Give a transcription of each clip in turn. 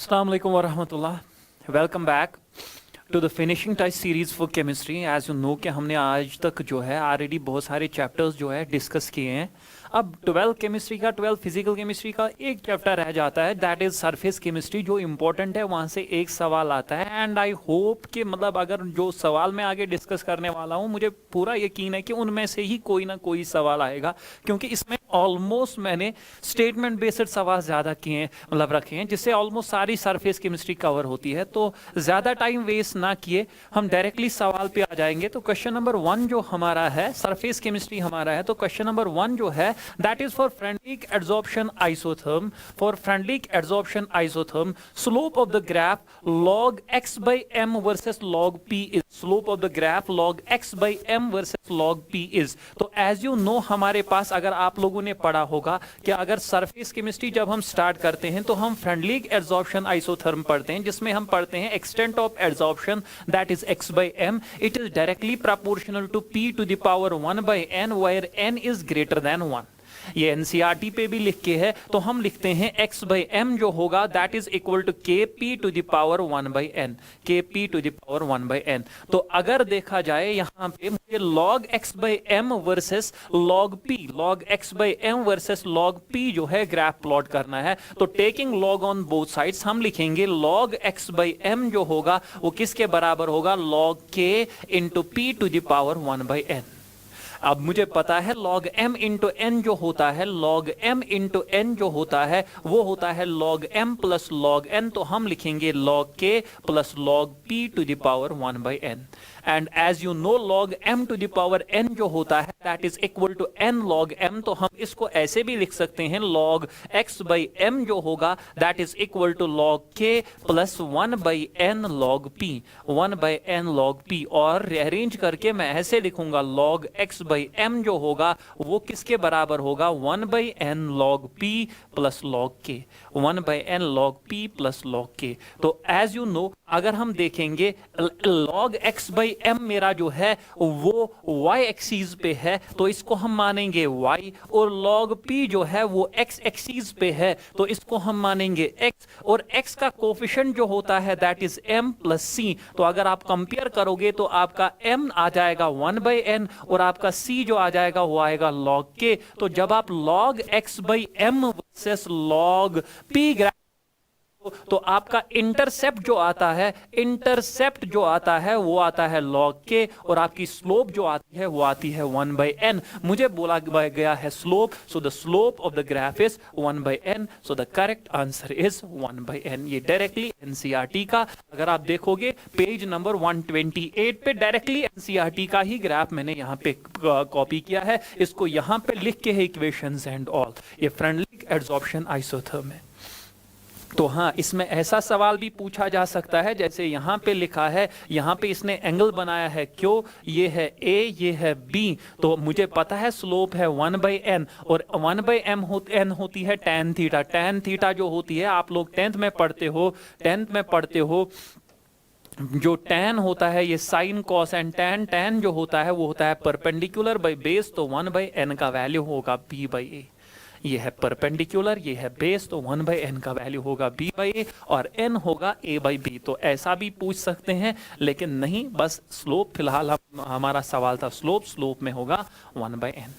Assalamu alaikum wa rahmatullah. Welcome back to the finishing touch series for chemistry. As you know कि हमने आज तक जो है ऑलरेडी बहुत सारे चैप्टर्स जो है डिस्कस किए हैं. अब 12 केमिस्ट्री का 12 फिजिकल केमिस्ट्री का एक चैप्टर रह जाता है, दैट इज सरफेस केमिस्ट्री, जो इम्पोर्टेंट है. वहाँ से एक सवाल आता है एंड आई होप कि मतलब अगर जो सवाल मैं आगे डिस्कस करने वाला हूँ, मुझे पूरा यकीन है कि उनमें से ही कोई ना कोई सवाल आएगा, क्योंकि इसमें ऑलमोस्ट मैंने स्टेटमेंट बेस्ड सवाल ज़्यादा किए हैं, मतलब रखे हैं, जिससे ऑलमोस्ट सारी सरफेस केमिस्ट्री कवर होती है. तो ज़्यादा टाइम वेस्ट ना किए हम डायरेक्टली सवाल पे आ जाएंगे. तो क्वेश्चन नंबर 1 जो हमारा है, सरफेस केमिस्ट्री हमारा है, तो क्वेश्चन नंबर 1 जो है that is for Freundlich adsorption isotherm. For Freundlich adsorption isotherm, slope of the graph log x by m versus log p is. Slope of the graph log x by m versus log p is. तो as you know हमारे पास, अगर आप लोगों ने पढ़ा होगा कि अगर सरफेस केमिस्ट्री जब हम स्टार्ट करते हैं तो हम Freundlich adsorption isotherm पढ़ते हैं, जिसमें हम पढ़ते हैं extent of adsorption that is x by m. It is directly proportional to p to the power 1 by n where n is greater than 1. ये एनसीईआरटी पे भी लिख के है, तो हम लिखते हैं x by m जो होगा that is equal to kp to the power 1 by n, kp to the power 1 by n. तो अगर देखा जाए यहाँ पे मुझे log x by m versus log p, log x by m versus log p जो है ग्राफ प्लॉट करना है. तो taking log on both sides हम लिखेंगे log x by m जो होगा वो किसके बराबर होगा, log k into p to the power 1 by n. अब मुझे पता है log m इंटू n जो होता है, log m इंटू n जो होता है वो होता है log m plus log n. तो हम लिखेंगे log k plus log p to the power 1 by n. And as you know log m to the power n जो होता है that is equal to n log m. तो हम इसको ऐसे भी लिख सकते हैं log x by m जो होगा that is equal to log k plus 1 by n log p, 1 by n log p. और rearrange करके मैं ऐसे लिखूंगा log x by m जो होगा वो किसके बराबर होगा, 1 by n log p plus log k, 1 by n log p plus log k. तो एज यू नो अगर हम देखेंगे log x by m मेरा जो है वो y एक्सीज पे है, तो इसको हम मानेंगे y, और log p जो है वो x एक्सीज पे है, तो इसको हम मानेंगे x. और x का कोफिशिएंट जो होता है that is m plus c. तो अगर आप कंपेयर करोगे तो आपका m आ जाएगा 1 by n और आपका c जो आ जाएगा वो आएगा log k. तो जब आप log x by m versus log p graph तो आपका इंटरसेप्ट जो आता है, इंटरसेप्ट जो आता है वो आता है log k, और आपकी स्लोप जो आती है वो आती है 1 by n. मुझे बोला गया है slope, so the slope of the graph is 1 by n, so the correct answer is 1 by n. ये डायरेक्टली एनसीईआरटी का, अगर आप देखोगे पेज नंबर 128 पे डायरेक्टली एनसीईआरटी का ही ग्राफ मैंने यहाँ पे कॉपी किया है. इसको यहाँ पे लिख के है इक्वेशंस एंड ऑल. ये फ्रेंडली एडसॉर्प्शन आइसोथर्म है. तो हाँ, इसमें ऐसा सवाल भी पूछा जा सकता है जैसे यहाँ पे लिखा है, यहाँ पे इसने एंगल बनाया है, क्यों, ये है A, ये है B. तो मुझे पता है स्लोप है 1 by n और 1 by n होती है tan थीटा. tan थीटा जो होती है, आप लोग 10th में पढ़ते हो जो tan होता है ये sin cos, एंड tan जो होता है वो होता है परपेंडिकुलर बाय बेस. तो 1 by n का वैल्यू होगा b by a. ये है परपेंडिकुलर, ये है बेस, तो 1 by n का वैल्यू होगा b by a और n होगा a by b. तो ऐसा भी पूछ सकते हैं, लेकिन नहीं, बस स्लोप फिलहाल हमारा सवाल था स्लोप में होगा 1 by n.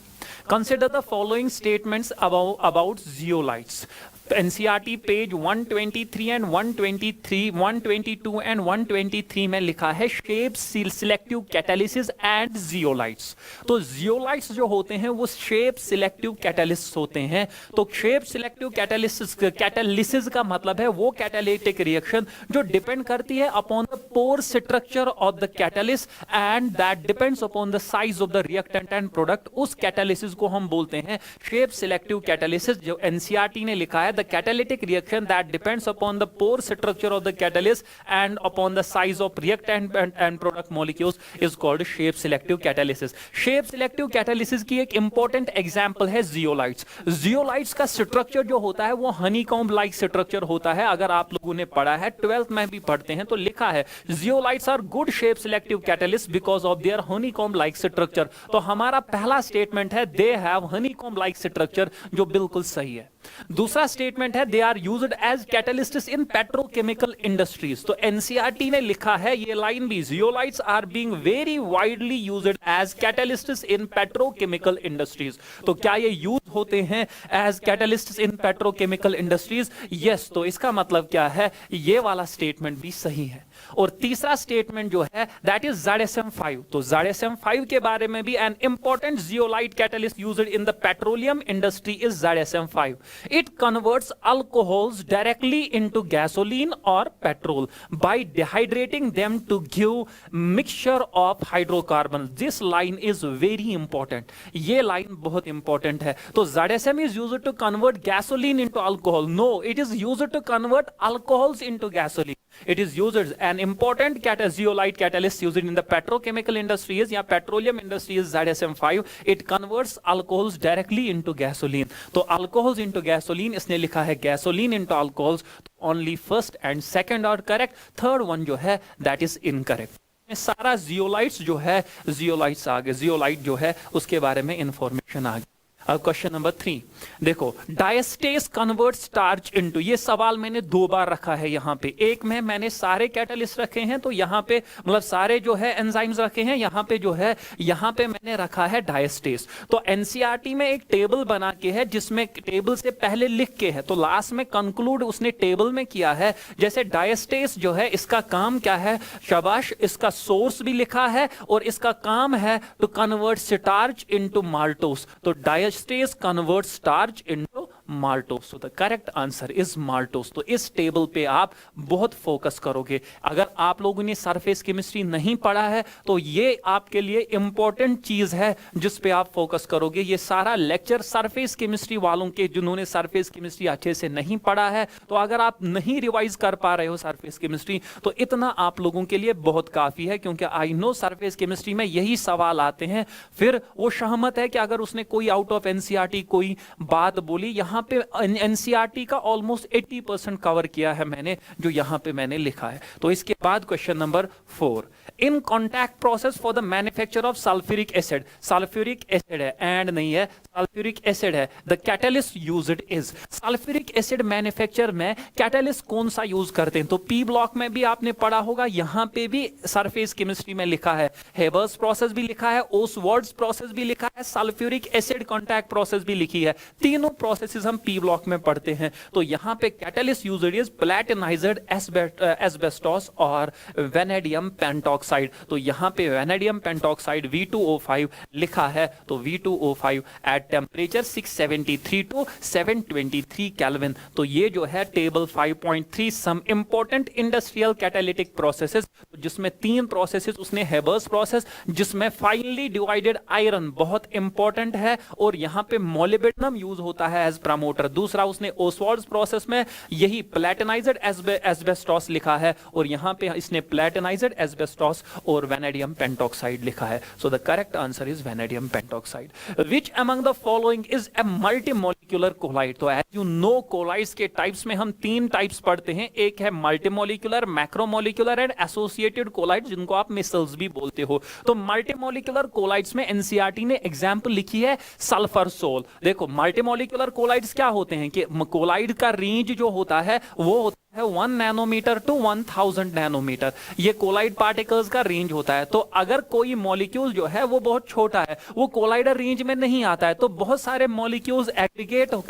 Consider the following statements about zeolites. NCERT page 123 and 122 and 123 में लिखा है shape selective catalysis and zeolites. तो जियोलाइट्स जो होते हैं वो शेप सिलेक्टिव कैटालिसिस होते हैं. तो शेप सिलेक्टिव कैटालिसिस का मतलब है वो कैटालिटिक रिएक्शन जो डिपेंड करती है upon the pore structure of the catalyst and that depends upon the size of the reactant and product. उस कैटालिसिस को हम बोलते हैं शेप सिलेक्टिव कैटालिसिस. जो एनसीईआरटी ने लिखा है, the catalytic reaction that depends upon the pore structure of the catalyst and upon the size of reactant and product molecules is called shape selective catalysis. shape selective catalysis की एक important example है zeolites. zeolites का structure जो होता है वो honeycomb like structure होता है. अगर आप लोगों ने पढ़ा है 12th में भी पढ़ते हैं तो लिखा है zeolites are good shape selective catalysts because of their honeycomb like structure. तो हमारा पहला statement है they have honeycomb like structure, जो बिल्कुल सही है. दूसरा स्टेटमेंट है they are used as catalysts in petrochemical industries. तो एनसीईआरटी ने लिखा है ये लाइन भी, zeolites are being very widely used as catalysts in petrochemical industries. तो क्या ये यूज होते हैं as catalysts in petrochemical industries? Yes. तो इसका मतलब क्या है, ये वाला स्टेटमेंट भी सही है। और तीसरा स्टेटमेंट जो है दैट इज ZSM5। तो ZSM5 के बारे में भी an important zeolite catalyst used in the petroleum industry is ZSM5। It converts alcohols directly into gasoline और petrol by dehydrating them to give mixture of hydrocarbon. This line is very important, ये line बहुत important है। तो ZSM is used to convert gasoline into alcohol. No, it is used to convert alcohols into gasoline. It is used an important zeolite catalyst used in the petrochemical industries या petroleum industries ZSM5. It converts alcohols directly into gasoline. तो alcohols into gasoline इसने लिखा है gasoline into alcohols. Only first and second are correct. Third one जो है that is incorrect. सारा zeolites जो है, जियोलाइट्स आ गए, जियोलाइट जो है उसके बारे में इंफॉर्मेशन आ गई। अब क्वेश्चन नंबर 3 देखो, डायस्टेस कन्वर्ट स्टार्च इनटू, ये सवाल मैंने 2 बार रखा है यहाँ पे। एक में मैंने सारे कैटलिस्ट रखे हैं, तो यहाँ पे मतलब सारे जो है एंजाइम्स रखे हैं, यहाँ पे जो है यहाँ पे मैंने रखा है डायस्टेस। तो एनसीईआरटी में एक टेबल बना के है जिसमें टेबल से पहले लिख के है, तो लास्ट में कंक्लूड उसने टेबल में किया है। जैसे डायस्टेस जो है इसका काम क्या है, शाबाश, इसका सोर्स भी लिखा है और इसका काम है to convert starch into maltose. तो diastase convert starch into maltose. तो the correct answer is maltose. तो इस टेबल पे आप बहुत फोकस करोगे। अगर आप लोगों ने सरफेस केमिस्ट्री नहीं पढ़ा है तो ये आपके लिए इंपॉर्टेंट चीज है जिस पे आप फोकस करोगे। ये सारा लेक्चर सरफेस केमिस्ट्री वालों के, जिन्होंने सरफेस केमिस्ट्री अच्छे से नहीं पढ़ा है, तो अगर आप नहीं रिवाइज कर पा रहे हो सरफेस केमिस्ट्री तो इतना आप लोगों के लिए बहुत काफी है, क्योंकि आई नो सरफेस केमिस्ट्री में यही सवाल आते हैं। फिर वो सहमत है कि अगर उसने कोई आउट ऑफ एनसीईआरटी कोई बात बोली, यहां पे एनसीईआरटी का ऑलमोस्ट 80% कवर किया है मैंने, जो यहां पे मैंने लिखा है। तो इसके बाद question number 4, in contact process for the manufacture of sulphuric acid, sulphuric acid है एंड नहीं है, सल्फ्यूरिक एसिड है, the catalyst used is. Sulphuric acid manufacture में कैटलिस्ट कौन सा यूज करते हैं? तो पी ब्लॉक में भी आपने पढ़ा होगा, यहां पे भी सरफेस केमिस्ट्री में लिखा है, हेबर्स प्रोसेस भी लिखा है, ओसवर्ड्स प्रोसेस भी लिखा है, सल्फ्यूरिक एसिड कॉन्टैक्ट प्रोसेस भी लिखी है। तीनों प्रोसेसेस हम पी ब्लॉक में पढ़ते हैं। तो यहां पे कैटलिस्ट यूज्ड इज प्लैटिनाइज्ड एस्बेस्टोस और वेनेडियम पेंटॉक्साइड। तो यहां पे वेनेडियम पेंटॉक्साइड V2O5 लिखा है। तो V2O5 at temperature 673 to 723 kelvin. तो ये जो है table 5.3 some important industrial catalytic processes, जिसमें 3 प्रोसेसेस उसने, हेबर्स प्रोसेस जिसमें फाइनली डिवाइडेड आयरन बहुत इंपॉर्टेंट है और यहां पे मोलिब्डेनम यूज होता है एज प्रमोटर। दूसरा उसने ओसवाल्ड्स प्रोसेस में यही प्लैटिनाइज्ड एस्बेस्टोस लिखा है और यहां पे इसने प्लैटिनाइज्ड एस्बेस्टोस और वेनेडियम पेंटॉक्साइड लिखा है। सो the correct answer is vanadium pentoxide. Which among the following is a multimolecular colloid? तो एज यू नो कोलाइड्स के टाइप्स में हम 3 टाइप्स पढ़ते हैं, एक है multimolecular, macromolecular and associated colloids, जिनको आप मिसल्स भी बोलते हो। तो मल्टीमोलिकुलर कोलाइड्स में एनसीईआरटी ने एग्जांपल लिखी है सल्फर सोल। देखो मल्टीमोलिकुलर कोलाइड्स क्या होते हैं कि कोलाइड का रेंज जो होता है वो होता है 1 नैनोमीटर टू 1000 नैनोमीटर। ये कोलाइड पार्टिकल्स का रेंज होता है। तो अगर कोई मॉलिक्यूल जो है वो बहुत छोटा है, वो कोलाइडर रेंज में नहीं आता है, तो बहुत सारे मॉलिक्यूल्स एग्रीगेट होकर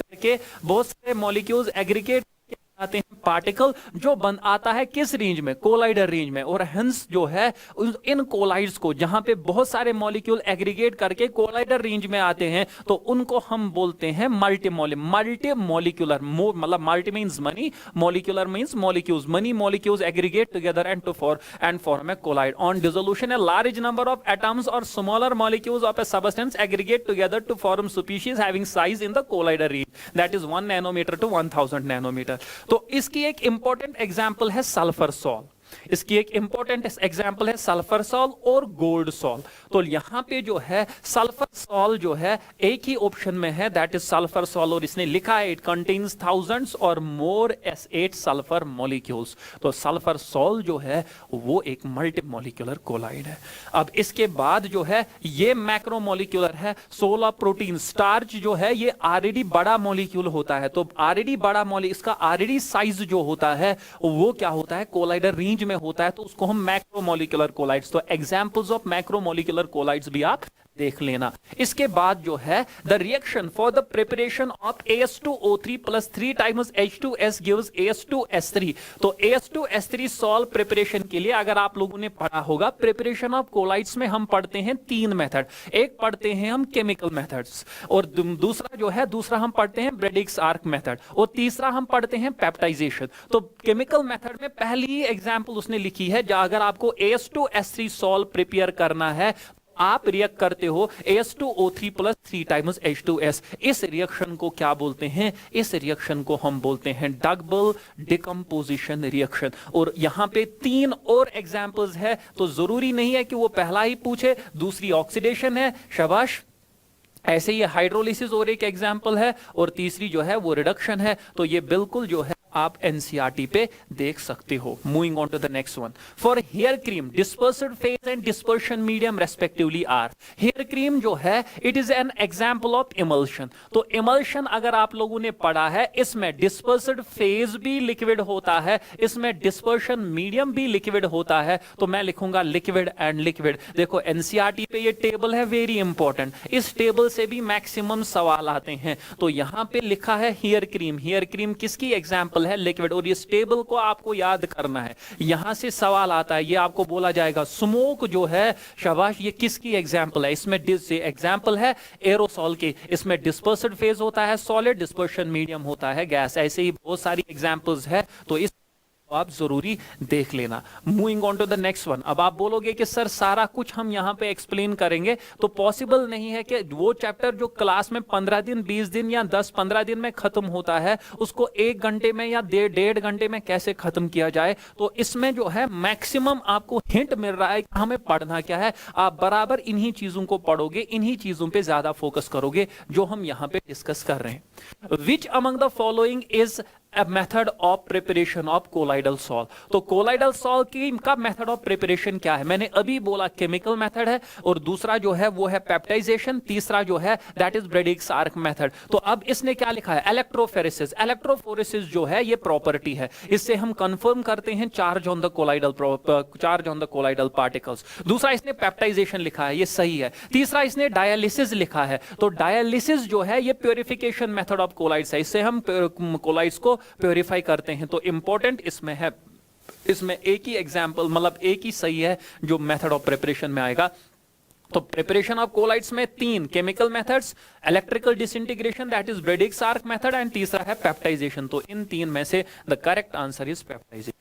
आते हैं पार्टिकल, जो बन आता है किस रेंज में? कोलाइडर रेंज में। और हेंस जो है इन कोलाइड्स को, जहां पे बहुत सारे मॉलिक्यूल एग्रीगेट करके कोलाइडर रेंज में आते हैं, तो उनको हम बोलते हैं मल्टीमोलिकुलर। मतलब multi means many, molecular means molecules, many molecules aggregate together and form a colloid. On dissolution a large number of atoms or smaller molecules of a substance aggregate together to form species having size in the colloidal range, that is 1 nanometre to 1000 nanometre. तो इसकी एक important example है sulphur sol. इसकी एक important example है sulphur sol और gold sol. तो यहाँ पे जो है सल्फर सॉल्ट जो है एक ही ऑप्शन में है, दैट इज सल्फर सॉल्ट, और इसने लिखा है इट कंटेन्स थाउजेंड्स और मोर S8 सल्फर मॉलिक्यूल्स। तो सल्फर सॉल्ट जो है वो एक मल्टी मॉलिक्यूलर कोलाइड है। अब इसके बाद जो है ये मैक्रो मॉलिक्यूलर है। 16 प्रोटीन स्टार्च जो है ये ऑलरेडी बड़ा मॉलिक्यूल होता है, तो ऑलरेडी बड़ा इसका ऑलरेडी साइज जो होता है वो क्या होता है, कोलाइडर रेंज में होता है, तो उसको हम मैक्रो मॉलिक्यूलर कोलाइड्स। तो examples of macro molecular colloids भी आप देख लेना। इसके बाद जो है the reaction for the preparation of AS2O3 plus 3 times H2S gives AS2S3। तो AS2S3 सॉल्ट प्रिपरेशन के लिए अगर आप लोगों ने पढ़ा होगा, प्रिपरेशन ऑफ कोलाइड्स में हम पढ़ते हैं 3 मेथड। एक पढ़ते हैं हम केमिकल मेथड्स, और दूसरा हम पढ़ते हैं ब्रेडिक्स आर्क मेथड, और तीसरा हम पढ़ते हैं पेप्टाइजेशन। तो केमिकल मेथड में पहली ही एग्जांपल उसने लिखी है, अगर आपको AS2S3 सॉल्ट प्रिपेयर करना है, आप रिएक्ट करते हो AS2O3 प्लस 3 टाइम्स H2S। इस रिएक्शन को क्या बोलते हैं, इस रिएक्शन को हम बोलते हैं डबल डिकम्पोजिशन रिएक्शन। और यहां पे 3 और एग्जांपल्स है, तो जरूरी नहीं है कि वो पहला ही पूछे। दूसरी ऑक्सीडेशन है, शाबाश, ऐसे ही हाइड्रोलिसिस और एक एग्जांपल है, और तीसरी जो है वो रिडक्शन है। तो ये बिल्कुल जो है आप एनसीईआरटी पे देख सकते हो। Moving on to the next one, for hair cream dispersed phase and dispersion medium respectively are. Hair cream जो है it is an example of emulsion. तो इमल्शन अगर आप लोगों ने पढ़ा है, इसमें डिस्पर्स्ड फेज भी लिक्विड होता है, इसमें डिस्पर्शन मीडियम भी लिक्विड होता है। तो मैं लिखूंगा लिक्विड एंड लिक्विड। देखो एनसीईआरटी पे ये टेबल है वेरी इंपॉर्टेंट, इस टेबल से भी मैक्सिमम सवाल आते हैं। तो यहां पे लिखा है हेयर क्रीम, हेयर क्रीम किसकी एग्जांपल है, लिक्विड। और इस टेबल को आपको याद करना है, यहां से सवाल आता है, ये आपको बोला जाएगा स्मोक जो है, शाबाश, ये किसकी एग्जांपल है, इसमें एग्जांपल है एरोसॉल के, इसमें डिस्पर्स्ड फेज होता है सॉलिड, डिस्पर्शन मीडियम होता है गैस। ऐसे ही बहुत सारी एग्जांपल्स है, तो इस आप जरूरी देख लेना। Moving on to the next one. अब आप बोलोगे कि सर सारा कुछ हम यहां पे एक्सप्लेन करेंगे, तो पॉसिबल नहीं है कि वो चैप्टर जो क्लास में 15 दिन 20 दिन या 10-15 दिन में खत्म होता है, उसको 1 घंटे में या 1.5 घंटे में कैसे खत्म किया जाए। तो इसमें जो है मैक्सिमम आपको हिंट मिल रहा है कि हमें पढ़ना क्या है। आप बराबर इन्हीं चीजों को पढ़ोगे, इन्हीं चीजों पे ज्यादा फोकस करोगे जो हम यहां पे डिस्कस कर रहे हैं। विच among the following is a method of preparation of colloidal salt। तो colloidal salt की का मेथड ऑफ प्रिपरेशन क्या है, मैंने अभी बोला केमिकल मेथड है, और दूसरा जो है वो है पेप्टाइजेशन, तीसरा जो है that is Bredig's arc method. तो अब इसने क्या लिखा है, इलेक्ट्रोफोरेसिस। इलेक्ट्रोफोरेसिस जो है ये प्रॉपर्टी है, इससे हम कंफर्म करते हैं charge on the colloidal particles. दूसरा इसने पेप्टाइजेशन लिखा है, ये सही है। तीसरा इसने डायलिसिस लिखा है, तो डायलिसिस जो है ये प्योरिफिकेशन मेथड ऑफ कोलाइड्स है, इससे हम कोलाइड्स को प्योरीफाई करते हैं। तो इंपॉर्टेंट इसमें है, इसमें एक ही एग्जांपल मतलब एक ही सही है जो मेथड ऑफ प्रिपरेशन में आएगा। तो प्रिपरेशन ऑफ कोलाइड्स में 3 chemical methods, electrical disintegration that is Bredig's arc method, and तीसरा है पेप्टाइजेशन। तो इन 3 में से the correct answer is peptization.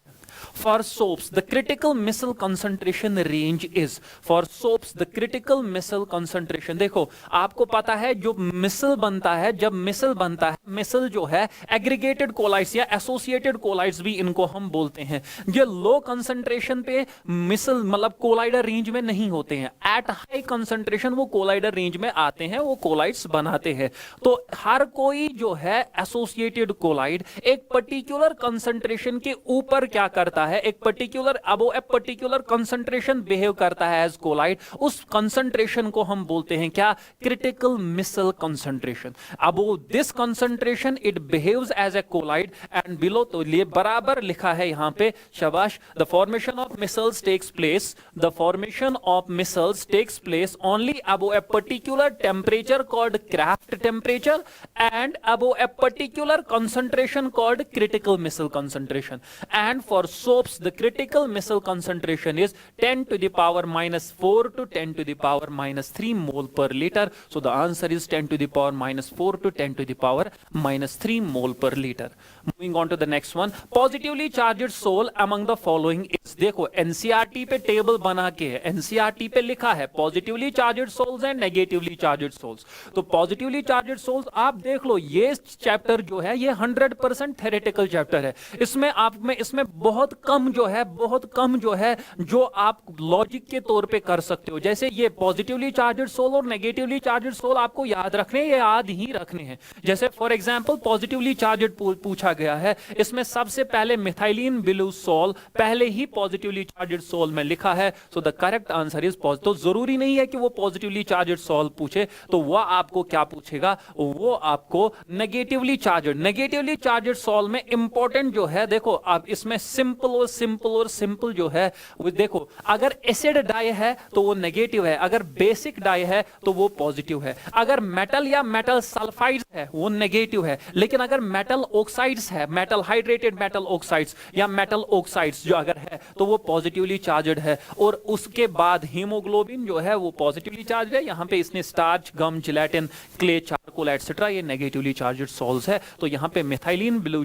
For soaps, the critical missile concentration range is, for soaps the critical missile concentration। देखो आपको पता है जो मिसल बनता है, जब मिसल बनता है, मिसल जो है एग्रीगेटेड कोलाइड्स या एसोसिएटेड कोलाइड्स भी इनको हम बोलते हैं। ये लो कंसंट्रेशन पे मिसल मतलब कोलाइडर रेंज में नहीं होते हैं, एट हाई कंसंट्रेशन वो कोलाइडर रेंज में आते हैं, वो कोलाइड्स बनाते हैं। तो हर कोई जो है एसोसिएटेड कोलाइड एक पर्टिकुलर कंसंट्रेशन के ऊपर क्या करता है, एक particular above a particular concentration behave करता है एज कोलाइड। उस कंसंट्रेशन को हम बोलते हैं क्या, critical micelle concentration. Above this concentration it behaves as a colloid and below, तो ये बराबर लिखा है यहां पे, शाबाश। The formation of micelles takes place, the formation of micelles takes place only above a particular temperature called Krafft temperature and above a particular concentration called critical micelle concentration. And for soaps the critical missile concentration is 10 to the power minus 4 to 10 to the power minus 3 mole per liter. So the answer is 10 to the power minus 4 to 10 to the power minus 3 mole per liter. Moving on to the next one, positively charged salt among the following is। देखो NCERT पे table बना के है, NCERT पे लिखा है positively charged sols and negatively charged sols. तो positively charged sols आप देख लो, ये चैप्टर जो है ये 100% थ्योरेटिकल चैप्टर है। इसमें बहुत कम जो है, बहुत कम जो है जो आप लॉजिक के तौर पे कर सकते हो। जैसे ये पॉजिटिवली चार्जड सोल और नेगेटिवली चार्जड सोल आपको याद रखने, ये याद ही रखने हैं। जैसे फॉर एग्जांपल पॉजिटिवली चार्जड पूछा गया है, इसमें सबसे पहले मिथाइलिन ब्लू सोल पहले ही पॉजिटिवली चार्जड सोल में लिखा है, सो the correct answer is positive. तो जरूरी नहीं है कि वो पॉजिटिवली चार्जड सोल पूछे, तो वो आपको क्या पूछेगा, वो आपको नेगेटिवली चार्जड सोल में इंपॉर्टेंट जो है, देखो आप इसमें सिंपल जो है वो देखो, अगर एसिड डाई है तो वो नेगेटिव है, अगर बेसिक डाई है तो वो पॉजिटिव है, अगर मेटल या मेटल सल्फाइड्स है वो नेगेटिव है, लेकिन अगर मेटल ऑक्साइड्स है, मेटल हाइड्रेटेड मेटल ऑक्साइड्स या मेटल ऑक्साइड्स जो अगर है तो वो पॉजिटिवली चार्जड है। और उसके बाद हीमोग्लोबिन जो है वो पॉजिटिवली चार्जड है। यहां पे इसने स्टार्च, गम, जिलेटिन, क्ले, चारकोल एटसेट्रा ये नेगेटिवली चार्जड सॉल्ट्स है। तो यहां पे मिथाइलिन ब्लू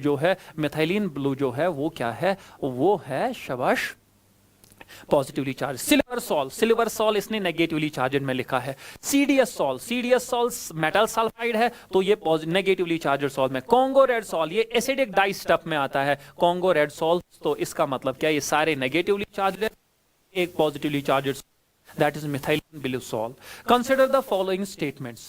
जो है वो क्या है, वो है शाबाश पॉजिटिवली चार्ज। सिल्वर सॉल इसने नेगेटिवली चार्जड में लिखा है। सीडीएस सॉल मेटल सल्फाइड है तो ये नेगेटिवली चार्जड सॉल में। कॉन्गो रेड सॉल ये एसिडिक डाई स्टफ में आता है, कॉन्गो रेड सॉल। तो इसका मतलब क्या, ये सारे नेगेटिवली चार्जड है, एक positively charged, that is methylene blue sol. Consider the following statements.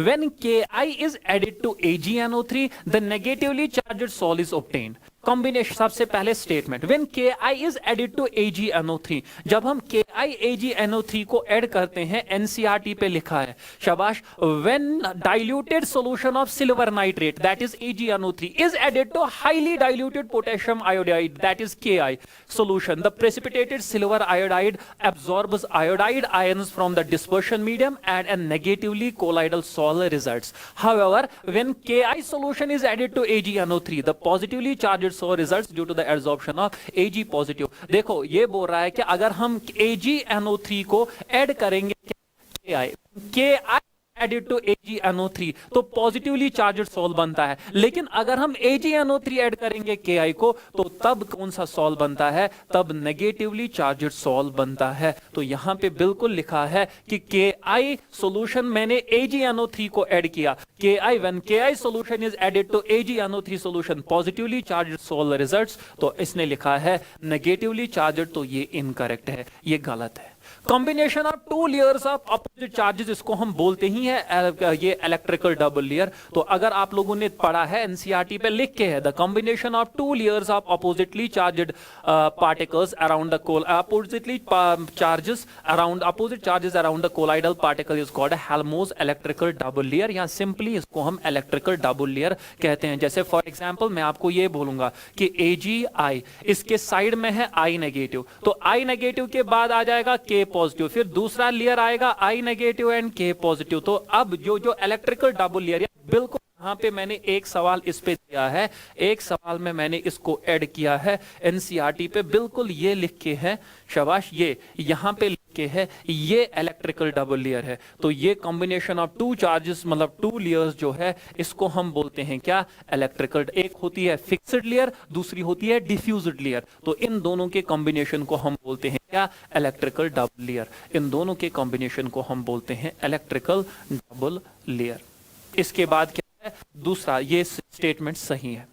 When Ki is added to AgNO3, the negatively charged sol is obtained. Combination, सबसे पहले statement, when Ki is added to AgNO3, जब हम Ki AgNO3 को add करते हैं, NCERT पे लिखा है शाबाश, when diluted solution of silver nitrate that is AgNO3 is added to highly diluted potassium iodide that is Ki solution, the precipitated silver iodide absorbs iodide ions from the dispersion medium and a negatively colloidal sol results. However, when Ki solution is added to AgNO3, the positively charged so results due to the absorption of Ag positive. देखो ये बोल रहा है कि अगर हम AgNO3 को add करेंगे Ki एडेड टू AgNO3 तो पॉजिटिवली चार्जड सॉल बनता है, लेकिन अगर हम AgNO3 ऐड करेंगे Ki को तो तब कौन सा सॉल बनता है, तब नेगेटिवली चार्जड सॉल बनता है। तो यहां पे बिल्कुल लिखा है कि Ki सॉल्यूशन मैंने AgNO3 को ऐड किया, when Ki solution is added to AgNO3 solution positively charged sol results, तो इसने लिखा है नेगेटिवली चार्जड, तो ये इनकरेक्ट है, ये गलत है। Combination of two layers of opposite charges, इसको हम बोलते ही है ये इलेक्ट्रिकल डबल लेयर। तो अगर आप लोगों ने पढ़ा है एनसीईआरटी पे लिख के है, the combination of two layers of oppositely charged particles around the oppositely charges around the colloidal particle is called Helmholtz electrical double layer, या सिंपली इसको हम इलेक्ट्रिकल डबल लेयर कहते हैं। जैसे फॉर एग्जांपल मैं आपको ये बोलूंगा कि AgI, इसके साइड में है I नेगेटिव, तो I नेगेटिव के बाद आ जाएगा K पॉजिटिव, फिर दूसरा लेयर आएगा I negative and K positive. तो अब जो इलेक्ट्रिकल डबल लेयर, बिल्कुल यहां पे मैंने एक सवाल इस पे दिया है, एक सवाल में मैंने इसको ऐड किया है एनसीईआरटी पे, बिल्कुल ये लिख के है शाबाश, ये यहां पे लिख के है, ये इलेक्ट्रिकल डबल लेयर है। तो ये कॉम्बिनेशन ऑफ टू चार्जेस मतलब टू लेयर्स जो है, इसको हम बोलते हैं क्या, इलेक्ट्रिकल। एक होती है फिक्स्ड लेयर, दूसरी होती है डिफ्यूज्ड लेयर, तो इन दोनों के कॉम्बिनेशन को हम बोलते हैं क्या, इलेक्ट्रिकल डबल लेयर। इन दोनों के कॉम्बिनेशन को हम बोलते हैं इलेक्ट्रिकल डबल लेयर। इसके बाद क्या है, दूसरा ये स्टेटमेंट सही है।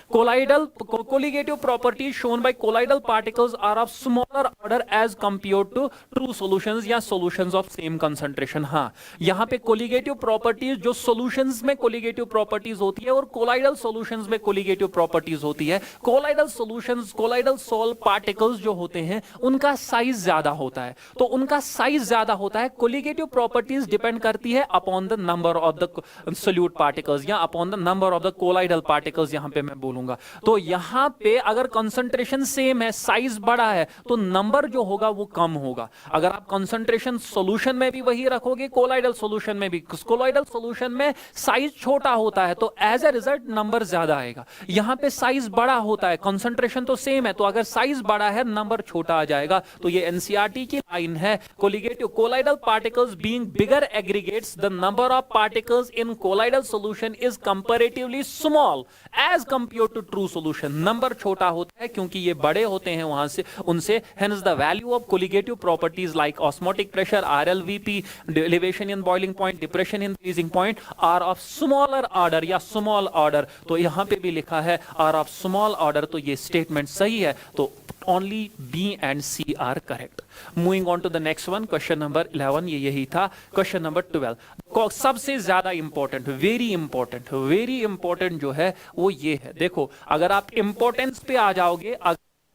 Colligative properties shown by colloidal particles are of smaller order as compared to true solutions या solutions of same concentration। हाँ, यहाँ पे colligative properties जो solutions में colligative properties होती है और colloidal solutions में colligative properties होती है। colloidal solutions, colloidal salt particles जो होते हैं उनका साइज ज्यादा होता है, तो उनका साइज ज्यादा होता है। colligative properties डिपेंड करती है upon the number of the solute particles या upon the number of the colloidal particles, यहाँ पे मैं बोलूंगा। तो यहां पे अगर कंसंट्रेशन सेम है, साइज बड़ा है, तो नंबर जो होगा वो कम होगा। अगर आप कंसंट्रेशन सॉल्यूशन में भी वही रखोगे, कोलाइडल सॉल्यूशन में भी, कोलाइडल सॉल्यूशन में साइज छोटा होता है तो एज ए रिजल्ट नंबर ज्यादा आएगा। यहां पे साइज बड़ा होता है, कंसंट्रेशन तो सेम है, तो अगर साइज बड़ा है नंबर छोटा आ जाएगा। तो ये एनसीईआरटी की लाइन है, colligative colloidal particles being bigger aggregates, the number of particles in colloidal solution is comparatively small as compared zero to true solution, number छोटा होता है क्योंकि ये बड़े होते हैं वहां से उनसे, hence the value of colligative properties like osmotic pressure, RLVP, elevation in boiling point, depression in freezing point are of smaller order या स्मॉल ऑर्डर। तो यहां पे भी लिखा है आर ऑफ स्मॉल ऑर्डर, तो ये स्टेटमेंट सही है, तो only B and C are correct. Moving on to the next one, question number 11, ये यही था। question number 12, सबसे ज्यादा इंपॉर्टेंट, वेरी इंपॉर्टेंट जो है वो ये है। देखो अगर आप इंपॉर्टेंस पे आ जाओगे,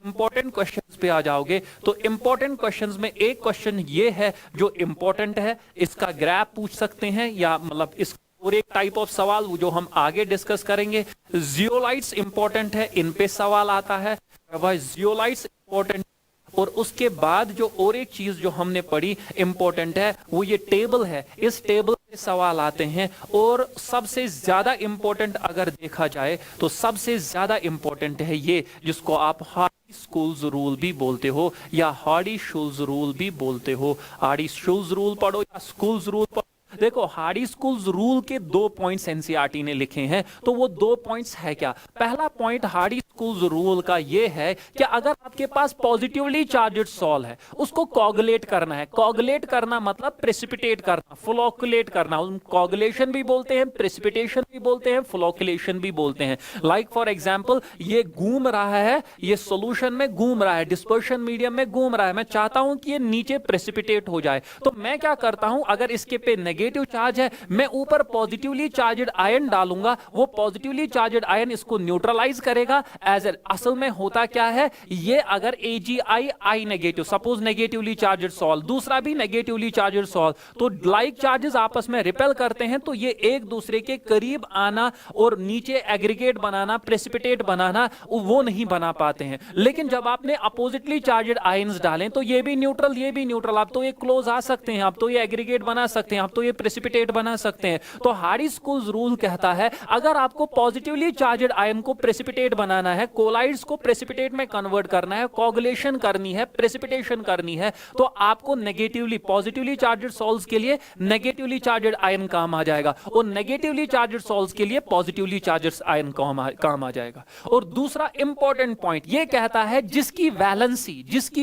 इंपॉर्टेंट क्वेश्चंस पे आ जाओगे, तो इंपॉर्टेंट क्वेश्चंस में एक क्वेश्चन ये है जो इंपॉर्टेंट है, इसका ग्राफ पूछ सकते हैं या मतलब इस, और एक टाइप ऑफ सवाल जो हम आगे डिस्कस करेंगे, जियोलाइट्स इंपॉर्टेंट है, इन पे सवाल आता है, जियोलाइट्स इंपॉर्टेंट। और उसके बाद जो और एक चीज जो हमने पढ़ी इंपॉर्टेंट है वो ये टेबल है, इस टेबल से सवाल आते हैं। और सबसे ज्यादा इंपॉर्टेंट अगर देखा जाए तो सबसे ज्यादा इंपॉर्टेंट है ये, जिसको आप हार्डी स्कूल्स रूल भी बोलते हो या हार्डी शूल्स रूल भी बोलते हो। हार्डी शूल्स रूल पढ़ो या स्कूल्स रूल पढ़ो। देखो हार्डी स्कूल्स रूल के 2 पॉइंट्स एनसीईआरटी ने लिखे हैं, तो वो 2 पॉइंट्स है क्या। पहला पॉइंट हार्डी स्कूल्स रूल का ये है कि अगर आपके पास पॉजिटिवली चार्जड सॉल है, उसको कोगुलेट करना है। कोगुलेट करना मतलब प्रेसिपिटेट करना, फ्लोकुलेट करना। कोगुलेशन भी बोलते हैं, प्रेसिपिटेशन भी बोलते हैं, फ्लोकुलेशन भी बोलते हैं। लाइक फॉर एग्जांपल ये घूम रहा है, ये सॉल्यूशन में घूम रहा है, डिस्पर्शन मीडियम में घूम रहा है, मैं चाहता हूं कि ये नीचे प्रेसिपिटेट हो जाए, तो मैं क्या करता हूं, अगर इसके पे नेगेटिव चार्ज है, मैं ऊपर पॉजिटिवली चार्जड आयन डालूंगा, वो पॉजिटिवली चार्जड आयन इसको न्यूट्रलाइज करेगा। एज असल में होता क्या है, ये अगर AgI I negative, suppose negatively charged sol, दूसरा भी नेगेटिवली चार्जड सॉल, तो लाइक चार्जेस आपस में रिपेल करते हैं, तो ये एक दूसरे के करीब आना और नीचे एग्रीगेट बनाना, प्रेसिपिटेट बनाना, वो नहीं बना पाते हैं। लेकिन जब आपने अपोजिटली चार्जड आयंस डालें, तो ये भी न्यूट्रल, ये भी न्यूट्रल, आप तो ये क्लोज आ सकते हैं, आप तो ये एग्रीगेट बना सकते हैं, आप तो ये प्रेसिपिटेट बना सकते हैं। तो हार्डी स्कूल्स रूल कहता है अगर आपको पॉजिटिवली चार्जड आयन को प्रेसिपिटेट बनाना है, कोलाइड्स को प्रेसिपिटेट में कन्वर्ट करना है, कोगुलेशन करनी है, प्रेसिपिटेशन करनी है, तो आपको नेगेटिवली, पॉजिटिवली चार्जड सॉल्ट्स के लिए नेगेटिवली चार्जड आयन काम आ जाएगा, और नेगेटिवली चार्जड सॉल्ट्स के लिए पॉजिटिवली चार्जड आयन काम आ जाएगा। और दूसरा इंपॉर्टेंट पॉइंट ये कहता है जिसकी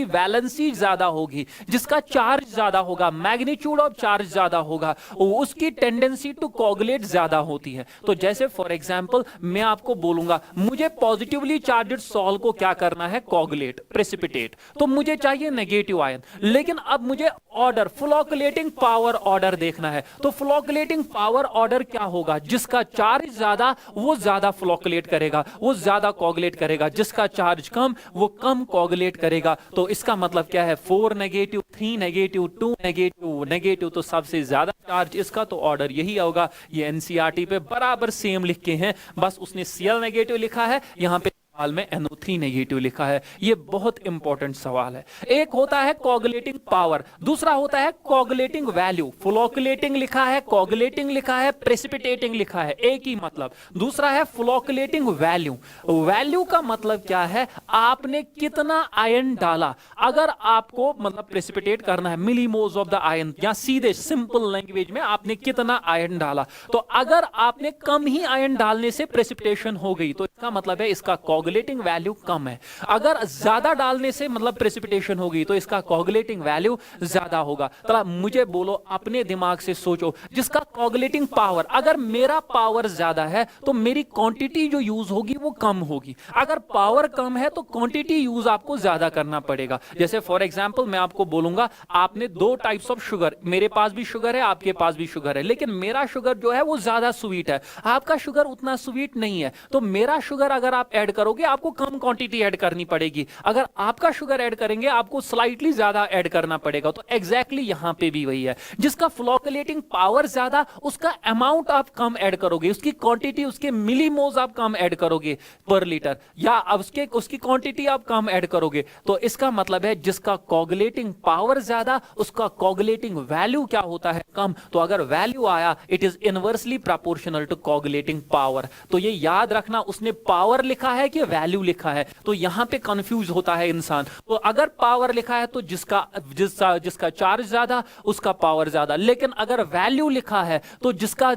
वैलेंसी ज्यादा होगी, जिसका चार्ज ज्यादा होगा, मैग्नीट्यूड ऑफ चार्ज ज्यादा होगा, उसकी टेंडेंसी टू कोगुलेट ज्यादा होती है। तो जैसे फॉर एग्जांपल मैं आपको बोलूंगा मुझे पॉजिटिवली चार्जड सॉल को क्या करना है, कोगुलेट, प्रेसिपिटेट, तो मुझे चाहिए नेगेटिव आयन, लेकिन अब मुझे ऑर्डर, फ्लोकुलेटिंग पावर ऑर्डर देखना है। तो फ्लोकुलेटिंग पावर ऑर्डर क्या होगा, जिसका चार्ज ज्यादा वो ज्यादा फ्लोकुलेट करेगा, वो ज्यादा कोगुलेट करेगा, जिसका चार्ज कम वो कम कोगुलेट करेगा। तो इसका मतलब क्या है, 4 नेगेटिव, 3 नेगेटिव, 2 नेगेटिव, तो सबसे ज्यादा चार्ज इसका, तो ऑर्डर यही होगा। ये एनसीईआरटी पे बराबर सेम लिख के हैं, बस उसने Cl नेगेटिव लिखा है, यहां पे सवाल में NO3 नेगेटिव लिखा है। ये बहुत इंपॉर्टेंट सवाल है। एक होता है कोगुलेटिंग पावर, दूसरा होता है कोगुलेटिंग वैल्यू। फ्लोकुलेटिंग लिखा है, कोगुलेटिंग लिखा है, प्रेसिपिटेटिंग लिखा है, एक ही मतलब। दूसरा है फ्लोकुलेटिंग वैल्यू। वैल्यू का मतलब क्या है, आपने कितना आयन डाला। अगर आपको मतलब प्रेसिपिटेट करना है, मिलीमोल्स ऑफ द आयन, या सीधे सिंपल लैंग्वेज में आपने कितना आयन डाला, तो अगर आपने कम ही आयन डालने से प्रेसिपिटेशन हो गई, तो इसका मतलब है इसका कोगुलेटिंग वैल्यू कम है। अगर ज्यादा डालने से मतलब प्रेसिपिटेशन होगी, तो इसका कोगुलेटिंग वैल्यू ज्यादा होगा। तो मुझे बोलो, अपने दिमाग से सोचो, जिसका कोगुलेटिंग पावर, अगर मेरा पावर ज्यादा है तो मेरी क्वांटिटी जो यूज होगी वो कम होगी। अगर पावर कम है तो क्वांटिटी यूज आपको ज्यादा करना पड़ेगा। जैसे फॉर एग्जांपल मैं आपको बोलूंगा, आपने 2 टाइप्स ऑफ शुगर, मेरे पास भी शुगर है, आपके पास भी शुगर है, लेकिन मेरा शुगर जो है वो ज्यादा स्वीट है, आपका शुगर उतना स्वीट नहीं है। तो मेरा शुगर अगर आप ऐड करोगे, आपको कम क्वांटिटी ऐड करनी पड़ेगी। अगर आपका शुगर ऐड करेंगे, आपको स्लाइटली ज्यादा ऐड करना पड़ेगा। तो एग्जैक्टली यहां पे भी वही है, जिसका फ्लोकुलेटिंग पावर ज्यादा, उसका अमाउंट आप कम ऐड करोगे, उसकी क्वांटिटी, उसके मिलीमोल्स आप कम ऐड करोगे पर लीटर, या उसकी क्वांटिटी आप कम ऐड करोगे। तो इसका मतलब है जिसका कोगुलेटिंग पावर ज्यादा, उसका कोगुलेटिंग वैल्यू क्या होता है, कम। तो अगर वैल्यू आया, it is inversely proportional to coagulating power. तो ये याद रखना, उसने पावर लिखा है कि वैल्यू लिखा है, तो यहां पे कंफ्यूज होता है इंसान। तो अगर पावर लिखा है तो जिसका चार्ज ज्यादा, उसका पावर ज्यादा, लेकिन अगर वैल्यू लिखा है तो जिसका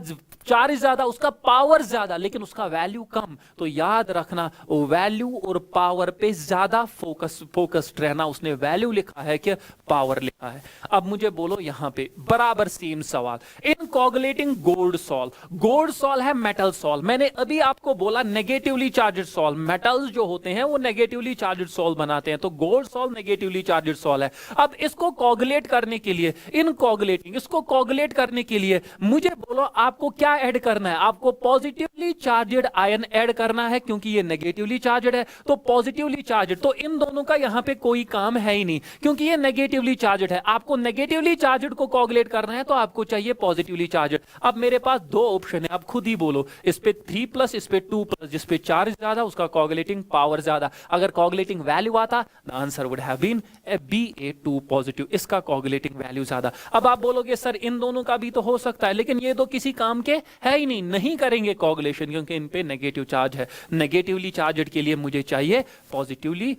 चार्ज ज्यादा, उसका पावर ज्यादा, लेकिन उसका वैल्यू कम। तो याद रखना वैल्यू और पावर पे ज्यादा फोकस्ड रहना। उसने वैल्यू लिखा है कि पावर लिखा है। अब मुझे बोलो यहां पे बराबर सेम सवाल, in coagulating gold sol, gold sol है मेटल सॉल्ट। मैंने अभी आपको बोला नेगेटिवली चार्जड सॉल्ट, मेटल्स जो होते हैं वो नेगेटिवली चार्जड सॉल्ट बनाते हैं, तो gold salt negatively charged salt है। अब इसको कोगुलेट करने के लिए, इन कोगुलेटिंग, इसको कोगुलेट करने के लिए मुझे बोलो आपको क्या ऐड करना है? आपको पॉजिटिवली चार्जड आयन ऐड करना है, क्योंकि ये नेगेटिवली चार्जड है, तो पॉजिटिवली चार्जड। तो इन दोनों का यहां पे कोई काम है ही नहीं, क्योंकि ये नेगेटिवली चार्जड है। आपको नेगेटिवली चार्जड को कोगुलेट करना है तो आपको चाहिए पॉजिटिवली चार्जड। अब मेरे पास दो ऑप्शन है, आप खुद ही बोलो, इस पे 3+, इस पे 2+, जिस पे चार्ज ज्यादा उसका कोगुलेटिंग पावर ज्यादा। अगर कोगुलेटिंग वैल्यू आता, the answer would have been Ba2 positive, इसका कोगुलेटिंग वैल्यू ज्यादा। अब आप बोलोगे सर इन दोनों का भी तो हो सकता है, लेकिन ये तो किसी काम के है ही नहीं, नहीं करेंगे कोगुलेशन, क्योंकि इन पे नेगेटिव चार्ज है। नेगेटिवली चार्जड के लिए मुझे चाहिए positively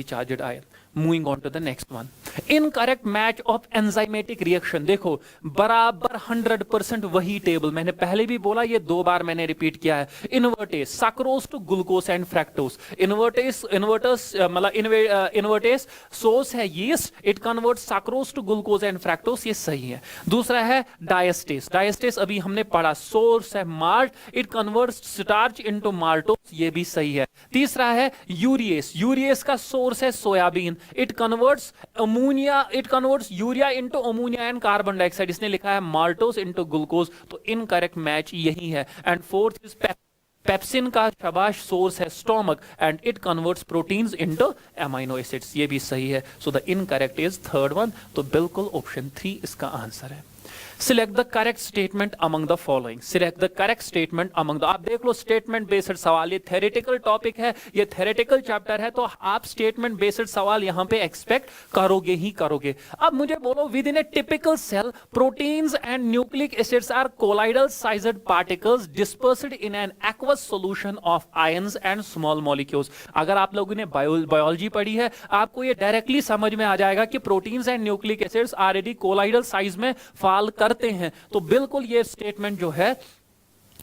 charged ion. Moving on to the next one, incorrect match of enzymatic reaction. देखो बराबर 100% वही टेबल, मैंने पहले भी बोला, ये 2 बार मैंने रिपीट किया है। Invertase sucrose to glucose and fructose, invertase source है yeast, it converts sucrose to glucose and fructose, ये सही है। दूसरा है डायस्टेस, डायस्टेस अभी हमने पढ़ा, सोर्स है malt, it converts starch into maltose, ये भी सही है। तीसरा है यूरिएस, यूरिएस का सोर्स है soybean, it converts urea into ammonia and carbon dioxide, इसने लिखा है माल्टोज इनटू ग्लूकोज, तो इनकरेक्ट मैच यही है। एंड फोर्थ इज पेप्सिन का शाबाश सोर्स है stomach and it converts proteins into amino acids, ये भी सही है। सो the incorrect is third one, तो बिल्कुल ऑप्शन 3 इसका आंसर है। Select the correct statement among the following, select the correct statement among the, आप देख लो स्टेटमेंट बेस्ड सवाल, ये थ्योरेटिकल टॉपिक है, ये थ्योरेटिकल चैप्टर है, तो आप स्टेटमेंट बेस्ड सवाल यहां पे एक्सपेक्ट करोगे ही करोगे। अब मुझे बोलो, within a typical cell proteins and nucleic acids are colloidal sized particles dispersed in an aqueous solution of ions and small molecules. अगर आप लोगों ने बायोलॉजी पढ़ी है, आपको ये डायरेक्टली समझ में आ जाएगा कि proteins and nucleic acids already colloidal size में फॉल करते हैं, तो बिल्कुल ये स्टेटमेंट जो है,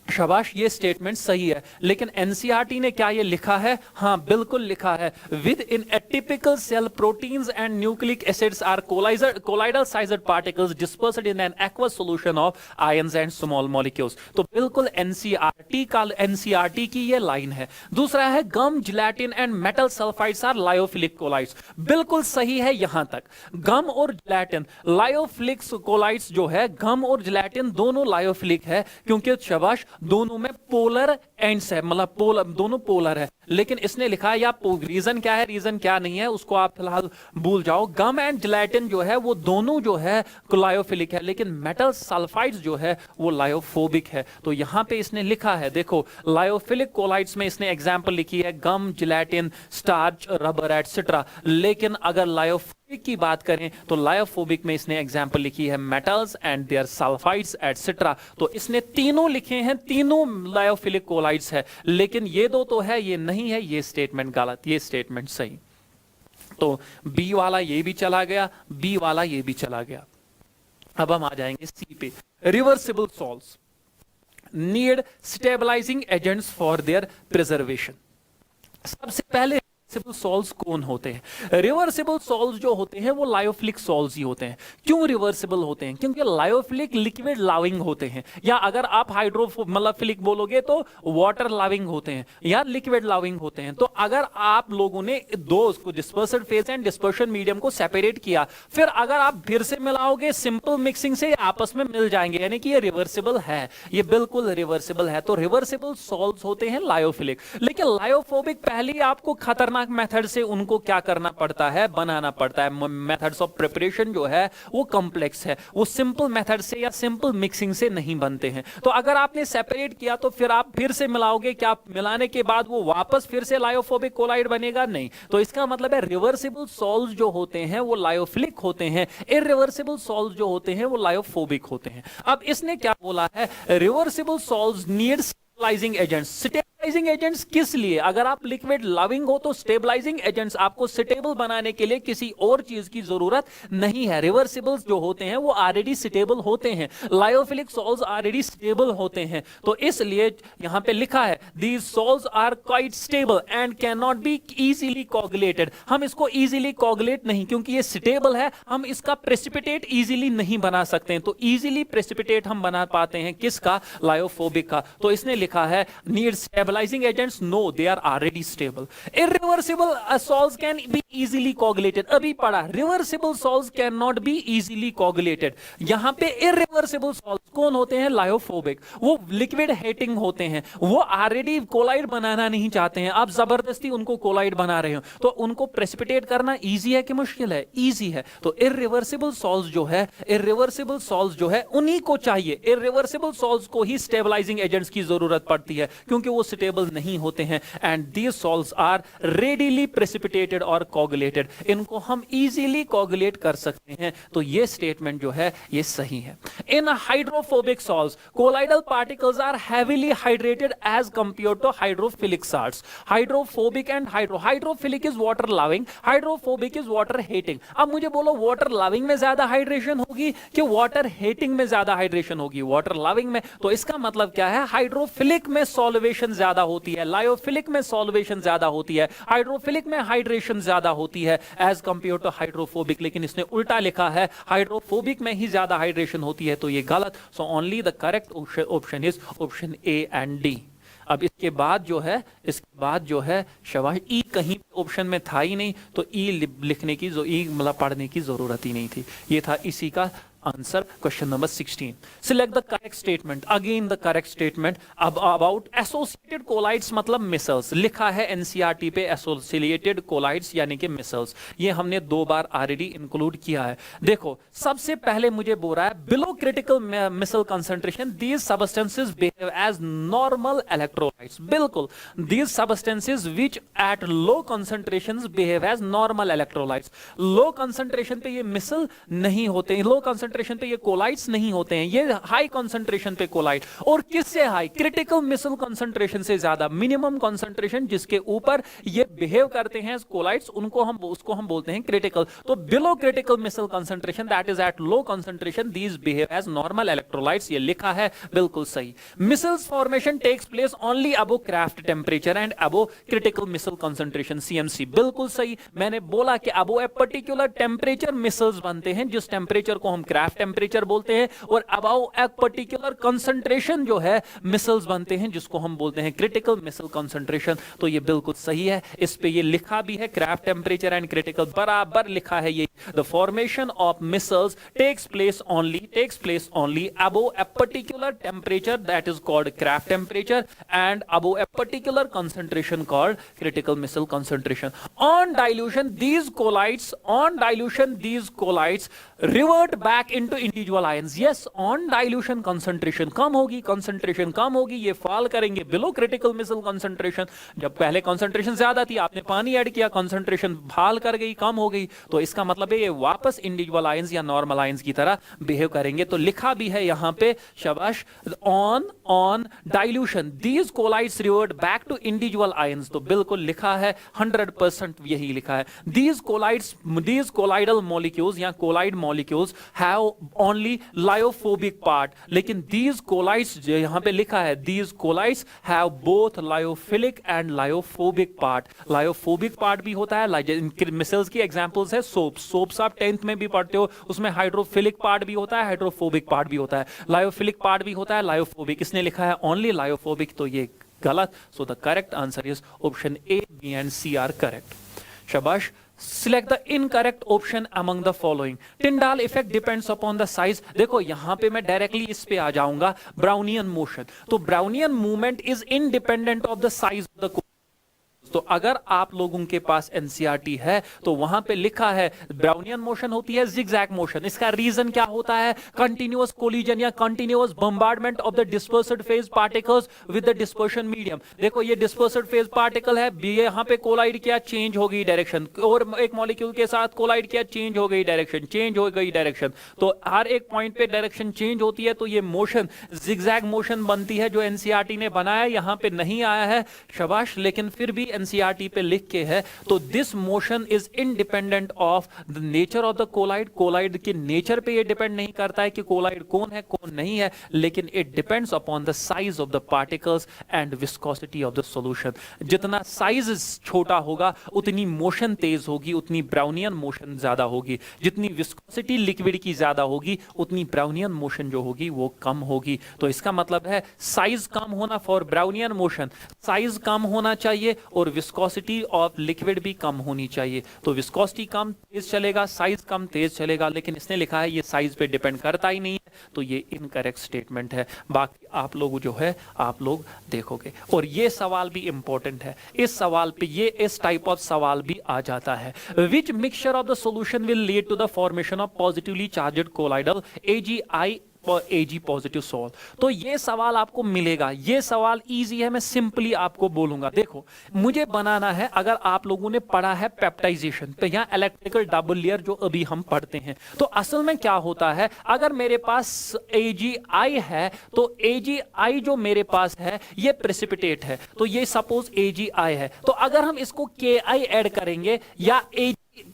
शाबाश, ये स्टेटमेंट सही है। लेकिन एनसीईआरटी ने क्या ये लिखा है? हाँ बिल्कुल लिखा है, within a typical cell proteins and nucleic acids are colloidal sized particles dispersed in an aqueous solution of ions and small molecules, तो बिल्कुल एनसीईआरटी की ये लाइन है। दूसरा है gum, gelatin and metal sulphides are lyophilic colloids, बिल्कुल सही है यहां तक। गम और जिलेटिन लायोफिलिक कोलाइड्स जो है, गम और जिलेटिन दोनों लायोफिलिक है, क्योंकि शाबाश दोनों में पोलर एंड्स है, मतलब दोनों पोलर है। लेकिन इसने लिखा है, या रीजन क्या है रीजन क्या नहीं है उसको आप फिलहाल भूल जाओ। गम एंड जिलेटिन जो है वो दोनों जो है लायोफिलिक है, लेकिन मेटल सल्फाइड्स जो है वो लायोफोबिक है। तो यहां पे इसने लिखा है, देखो लायोफिलिक कोलाइड्स में इसने एग्जांपल लिखी है gum, gelatin, starch, rubber etcetera. लेकिन अगर लायोफोबिक की बात करें तो लायोफोबिक में इसने एग्जांपल लिखी है metals and their sulphides etcetera. तो इसने तीनों लिखे हैं, तीनों लायोफिलिक कोलाइड्स है, लेकिन ये दो तो है, ये नहीं है, ये स्टेटमेंट गलत, ये स्टेटमेंट सही। तो बी वाला ये भी चला गया, बी वाला ये भी चला गया। अब हम आ जाएंगे सी पे, reversible salts need stabilising agents for their preservation. सबसे पहले रिवर्सिबल सॉल्ट्स कौन होते हैं? रिवर्सिबल सॉल्ट्स जो होते हैं वो लायोफिलिक सॉल्ट्स ही होते हैं। क्यों रिवर्सिबल होते हैं? क्योंकि लायोफिलिक लिक्विड लाविंग होते हैं, या अगर आप हाइड्रोफिलिक बोलोगे तो वाटर लाविंग होते हैं या लिक्विड लाविंग होते हैं। तो अगर आप लोगों ने दो उसको dispersion phase and dispersion medium को सेपरेट किया, फिर अगर आप फिर से मिलाओगे सिंपल मिक्सिंग से आपस में मिल जाएंगे, यानी कि ये रिवर्सिबल है, ये बिल्कुल रिवर्सिबल है। तो रिवर्सिबल सॉल्ट्स होते हैं लायोफिलिक। लेकिन लायोफोबिक पहले ही आपको खतरनाक मेथड से उनको क्या करना पड़ता है, बनाना पड़ता है। मेथड्स ऑफ प्रिपरेशन जो है वो कॉम्प्लेक्स है, वो सिंपल मेथड से या सिंपल मिक्सिंग से नहीं बनते हैं। तो अगर आपने सेपरेट किया तो फिर आप फिर से मिलाओगे, क्या मिलाने के बाद वो वापस फिर से लायोफोबिक कोलाइड बनेगा? नहीं। तो इसका मतलब है रिवर्सिबल सॉल्ट्स जो होते हैं वो लायोफिलिक होते हैं, इरिवर्सिबल सॉल्ट्स जो होते हैं वो लायोफोबिक होते हैं। अब इसने क्या बोला है, reversible salts need stabilising agents. Stabilising agents किस लिए? अगर आप लिक्विड लविंग हो तो स्टेबलाइजिंग एजेंट्स आपको स्टेबल बनाने के लिए किसी और चीज की जरूरत नहीं है। रिवर्सिबल्स जो होते हैं वो ऑलरेडी स्टेबल होते हैं, लायोफिलिक सॉल्ट्स ऑलरेडी स्टेबल होते हैं। तो इसलिए यहां पे लिखा है these salts are quite stable and can not be easily coagulated. हम इसको इजीली कोगुलेट नहीं, क्योंकि ये स्टेबल है, हम इसका प्रेसिपिटेट इजीली नहीं बना सकते हैं। तो इजीली प्रेसिपिटेट हम बना पाते हैं किसका? लायोफोबिक का। तो इसने लिखा है need stabilising agents, no they are already stable. Irreversible salts can be easily coagulated, अभी पढ़ा, reversible salts can not be easily coagulated. यहां पे इरिवर्सिबल सॉल्ट्स कौन होते हैं? लायोफोबिक। वो लिक्विड हेटिंग होते हैं, वो ऑलरेडी कोलाइड बनाना नहीं चाहते हैं, आप जबरदस्ती उनको कोलाइड बना रहे हो। तो उनको प्रेसिपिटेट करना इजी है कि मुश्किल है? इजी है। तो इरिवर्सिबल सॉल्ट्स जो है, इरिवर्सिबल सॉल्ट्स जो है उन्हीं को चाहिए, इरिवर्सिबल सॉल्ट्स को ही स्टेबलाइजिंग एजेंट्स की जरूरत पड़ती है, क्योंकि वो स्टेबल नहीं होते हैं। And these salts are readily precipitated और कोगुलेटेड, इनको हम इजीली कोगुलेट कर सकते हैं। तो ये स्टेटमेंट जो है ये सही है। In hydrophobic sols colloidal particles are heavily hydrated as compare to hydrophilic sols. Hydrophobic and hydrophilic is water loving, hydrophobic is water hating. अब मुझे बोलो वाटर लविंग में ज्यादा हाइड्रेशन होगी कि वाटर हेटिंग में ज्यादा हाइड्रेशन होगी? वाटर लविंग में। तो इसका मतलब क्या है? हाइड्रोफिलिक में सॉल्वेशन ज्यादा होती है, लायोफिलिक में सॉल्वेशन ज्यादा होती है, हाइड्रोफिलिक में हाइड्रेशन ज्यादा होती है एज कंपेयर टू हाइड्रोफोबिक। लेकिन इसने उल्टा लिखा है, हाइड्रोफोबिक में ही ज्यादा हाइड्रेशन होती है, तो ये गलत। So only the correct option is option A and D. अब इसके बाद जो है शाबाश, ई कहीं ऑप्शन में था ही नहीं, तो ई लिखने की मतलब पढ़ने की जरूरत ही नहीं थी। ये था इसी का answer, question number 16। Select the correct statement, again the correct statement about associated colloids, मतलब मिसल्स। लिखा है एनसीईआरटी पे एसोसिएटेड कोलाइड्स यानी कि मिसल्स, ये हमने 2 बार ऑलरेडी इंक्लूड किया है। देखो सबसे पहले मुझे बोल रहा है below critical micelle concentration these substances behave as normal electrolytes. बिल्कुल, these substances which at low concentrations behave as normal electrolytes. Low concentration पे ये मिसल नहीं होते हैं, लो कंसंट्रेशन पे ये कोलाइड्स नहीं होते हैं, ये हाई कंसंट्रेशन पे कोलाइड। और किससे हाई? क्रिटिकल मिसल कंसंट्रेशन से ज्यादा, मिनिमम कंसंट्रेशन जिसके ऊपर ये बिहेव करते हैं कोलाइड्स, उसको हम बोलते हैं क्रिटिकल। तो below critical micelle concentration that is at low concentration these behave as normal electrolytes, ये लिखा है, बिल्कुल सही। Micelles formation takes place only above Krafft temperature and above critical micelle concentration, CMC, बिल्कुल सही। मैंने बोला कि above a particular temperature micelles बनते हैं, जिस टेंपरेचर को हम क्राफ्ट टेंपरेचर बोलते हैं, और अबाउ ए पर्टिकुलर कंसंट्रेशन जो है मिसल्स बनते हैं, जिसको हम बोलते हैं क्रिटिकल मिसल कंसंट्रेशन। तो ये बिल्कुल सही है, इस पे ये लिखा भी है, क्राफ्ट टेंपरेचर एंड क्रिटिकल बराबर लिखा है। ये the formation of micelles takes place only above a particular temperature that is called Krafft temperature and above a particular concentration called critical micelle concentration. On dilution these colloids revert back into individual ions. Yes, on dilution concentration कम होगी, ये fall करेंगे below critical micelle concentration. जब पहले concentration ज्यादा थी, आपने पानी ऐड किया, कंसंट्रेशन फॉल कर गई, कम हो गई, तो इसका मतलब है ये वापस इंडिविजुअल आयंस या नॉर्मल आयंस की तरह बिहेव करेंगे। तो लिखा भी है यहां पे, शाबाश, on dilution these colloids revert back to individual ions, तो बिल्कुल लिखा है, 100% यही लिखा है। दीज कोलाइडल मॉलिक्यूल्स या colloid molecules have only lyophobic part, लेकिन दीज कोलाइड्स जो यहां पे लिखा है, these colloids have both lyophilic and lyophobic part. Lyophobic part भी होता है, मिसल्स की एग्जांपल्स है सोप्स आप 10th में भी पढ़ते हो, उसमें हाइड्रोफिलिक पार्ट भी होता है, हाइड्रोफोबिक पार्ट भी होता है, लायोफिलिक पार्ट भी होता है, लायोफोबिक। इसने लिखा है ओनली लायोफोबिक, तो ये गलत। So the correct answer is option A, B and C are correct. शाबाश। Select the incorrect option among the following. Tyndall effect depends upon the size. देखो यहां पे मैं डायरेक्टली इस पे आ जाऊंगा, ब्राउनियन मोशन। तो Brownian movement is independent of the size of the, तो तो अगर आप लोगों के पास एनसीईआरटी है तो वहां पे लिखा है ब्राउनियन मोशन होती है जिगजैग मोशन। इसका रीजन क्या होता है? कंटिन्यूअस कोलिजन या continuous bombardment of the dispersed phase particles with the dispersion medium. देखो ये डिस्पर्स्ड फेज पार्टिकल है, यहां पे कोलाइड किया, चेंज हो गई डायरेक्शन, और एक मॉलिक्यूल के साथ कोलाइड किया, चेंज हो गई डायरेक्शन, चेंज हो गई डायरेक्शन। तो हर एक पॉइंट पे डायरेक्शन चेंज होती है, तो ये मोशन जिगजैग मोशन बनती है जो एनसीईआरटी ने बनाया। यहां पे नहीं आया है, शाबाश, लेकिन फिर भी एनसीईआरटी पे लिख के है। तो this motion is independent of the nature of the colloid. Colloid के नेचर पे ये डिपेंड नहीं करता है कि कोलाइड कौन है कौन नहीं है, लेकिन it depends upon the size of the particles and viscosity of the solution. जितना साइज छोटा होगा उतनी मोशन तेज होगी, उतनी ब्राउनियन मोशन ज्यादा होगी। जितनी विस्कोसिटी लिक्विड की ज्यादा होगी उतनी ब्राउनियन मोशन जो होगी वो कम होगी। तो इसका मतलब है साइज कम होना फॉर ब्राउनियन मोशन, साइज कम होना चाहिए और विस्कोसिटी ऑफ लिक्विड भी कम होनी चाहिए। तो विस्कोसिटी कम तेज चलेगा, साइज कम तेज चलेगा, लेकिन इसने लिखा है ये साइज पे डिपेंड करता ही नहीं है, तो ये इनकरेक्ट स्टेटमेंट है। बाकी आप लोग जो है आप लोग देखोगे। और ये सवाल भी इंपॉर्टेंट है, इस सवाल पे ये इस टाइप ऑफ सवाल भी आ जाता है। Which mixture of the solution will lead to the formation of positively charged colloidal AgI Ag positive sol. तो ये सवाल आपको मिलेगा, ये सवाल इजी है, मैं सिंपली आपको बोलूंगा। देखो मुझे बनाना है, अगर आप लोगों ने पढ़ा है पेप्टाइजेशन, तो यहां इलेक्ट्रिकल डबल लेयर जो अभी हम पढ़ते हैं, तो असल में क्या होता है, अगर मेरे पास AgI है तो AgI जो मेरे पास है ये प्रेसिपिटेट है, तो ये सपोज AgI है, तो अगर हम इसको Ki ऐड करेंगे या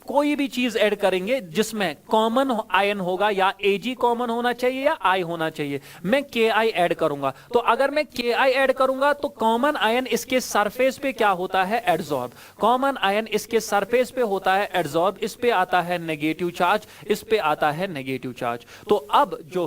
कोई भी चीज ऐड करेंगे जिसमें कॉमन आयन होगा, या Ag कॉमन होना चाहिए या I होना चाहिए, मैं Ki ऐड करूंगा। तो अगर मैं Ki ऐड करूंगा तो कॉमन आयन इसके सरफेस पे क्या होता है, एडजॉर्ब। कॉमन आयन इसके सरफेस पे होता है एडजॉर्ब, इस पे आता है नेगेटिव चार्ज, इस पे आता है नेगेटिव चार्ज। तो अब जो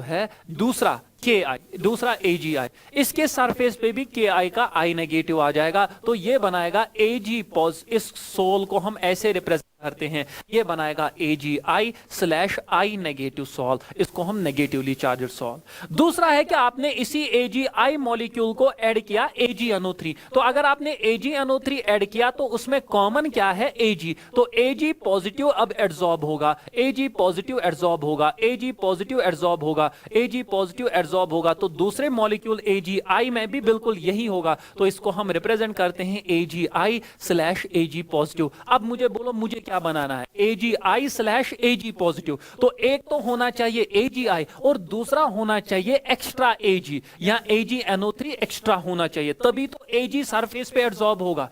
है दूसरा Ki, दूसरा AgI, इसके सरफेस पे भी Ki का I नेगेटिव आ जाएगा, तो ये बनाएगा Ag पॉज। इस सोल को हम ऐसे रिप्रेजेंट करते हैं, ये बनाएगा AgI/I नेगेटिव सॉल्व, इसको हम नेगेटिवली चार्जड सॉल्व। दूसरा है कि आपने इसी AgI मॉलिक्यूल को ऐड किया AgNO3, तो अगर आपने AgNO3 ऐड किया तो उसमें कॉमन क्या है, Ag, तो Ag पॉजिटिव अब एड्सॉर्ब होगा, Ag पॉजिटिव एड्सॉर्ब होगा, Ag पॉजिटिव एड्सॉर्ब होगा, Ag पॉजिटिव एड्सॉर्ब होगा, तो दूसरे मॉलिक्यूल AgI में भी बिल्कुल यही होगा, तो इसको हम रिप्रेजेंट करते हैं AgI/Ag पॉजिटिव। अब मुझे बोलो मुझे क्या बनाना है, AgI/Ag पॉजिटिव। तो एक तो होना चाहिए AgI और दूसरा होना चाहिए एक्स्ट्रा Ag, या AgNO3 एक्स्ट्रा होना चाहिए, तभी तो Ag सरफेस पे एड्सॉर्ब होगा।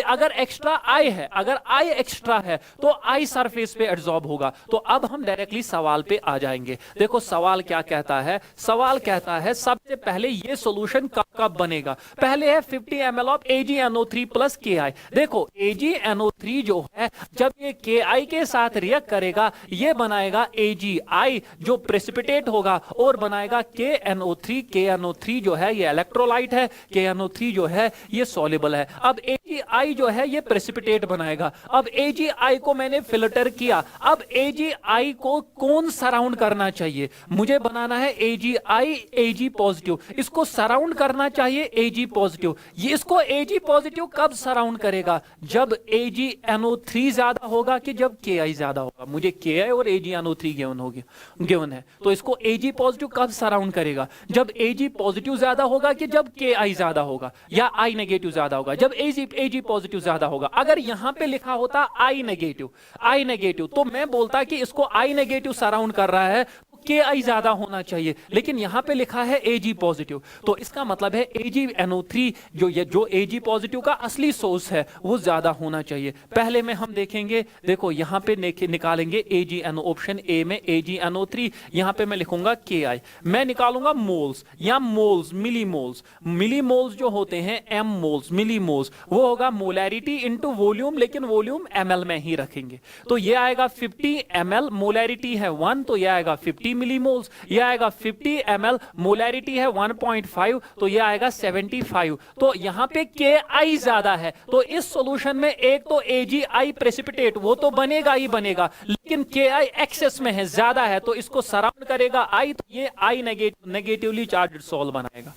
अगर एक्स्ट्रा I है, अगर I एक्स्ट्रा है तो I सरफेस पे एड्सॉर्ब होगा। तो अब हम डायरेक्टली सवाल पे आ जाएंगे। देखो सवाल क्या कहता है, सवाल कहता है सबसे पहले ये सॉल्यूशन कब बनेगा। पहले है 50 ml of AgNO3 plus Ki। देखो AgNO3 जो है जब ये Ki के साथ रिएक्ट करेगा ये बनाएगा AgI जो प्रेसिपिटेट होगा और बनाएगा KNO3। KNO3 जो है ये इलेक्ट्रोलाइट है, KNO3 जो है ये सॉल्युबल है। अब AgI जो है ये प्रेसिपिटेट बनाएगा। अब AgI को मैंने फिल्टर किया, अब AgI को कौन सराउंड करना चाहिए, मुझे बनाना है AgI Ag पॉजिटिव, इसको सराउंड करना चाहिए Ag पॉजिटिव। ये इसको Ag पॉजिटिव कब सराउंड करेगा, जब AgNO3 ज्यादा होगा कि जब Ki ज्यादा होगा। मुझे Ki और AgNO3 गिवन है, तो इसको Ag पॉजिटिव कब सराउंड करेगा, जब Ag पॉजिटिव ज्यादा होगा कि जब Ki ज्यादा होगा, या I नेगेटिव ज्यादा होगा, जब Ag पॉजिटिव ज्यादा होगा। अगर यहां पे लिखा होता I नेगेटिव तो मैं बोलता कि इसको I नेगेटिव सराउंड कर रहा है, Ki ज्यादा होना चाहिए, लेकिन यहां पे लिखा है Ag पॉजिटिव, तो इसका मतलब है AgNO3 जो Ag पॉजिटिव का असली सोर्स है वो ज्यादा होना चाहिए। पहले में हम देखेंगे, देखो यहां पे निकालेंगे AgNO, ऑप्शन ए में AgNO3, यहां पे मैं लिखूंगा Ki, मैं निकालूंगा मोल्स या मोल्स, मिलीमोल्स जो होते हैं m मोल्स, मिलीमोल्स, वो होगा मोलैरिटी इनटू वॉल्यूम, लेकिन वॉल्यूम ml में ही रखेंगे। तो ये आएगा 50 ml, मोलैरिटी है 1, तो ये आएगा 50 मिलीमोल्स। ये आएगा 50 ml, मोलैरिटी है 1.5, तो ये आएगा 75। तो यहां पे Ki ज्यादा है, तो इस सॉल्यूशन में एक तो AgI प्रेसिपिटेट वो तो बनेगा ही बनेगा, लेकिन Ki एक्सेस में है, ज्यादा है, तो इसको सराउंड करेगा I, तो ये I नेगेटिवली चार्ज्ड सॉल्व बनाएगा।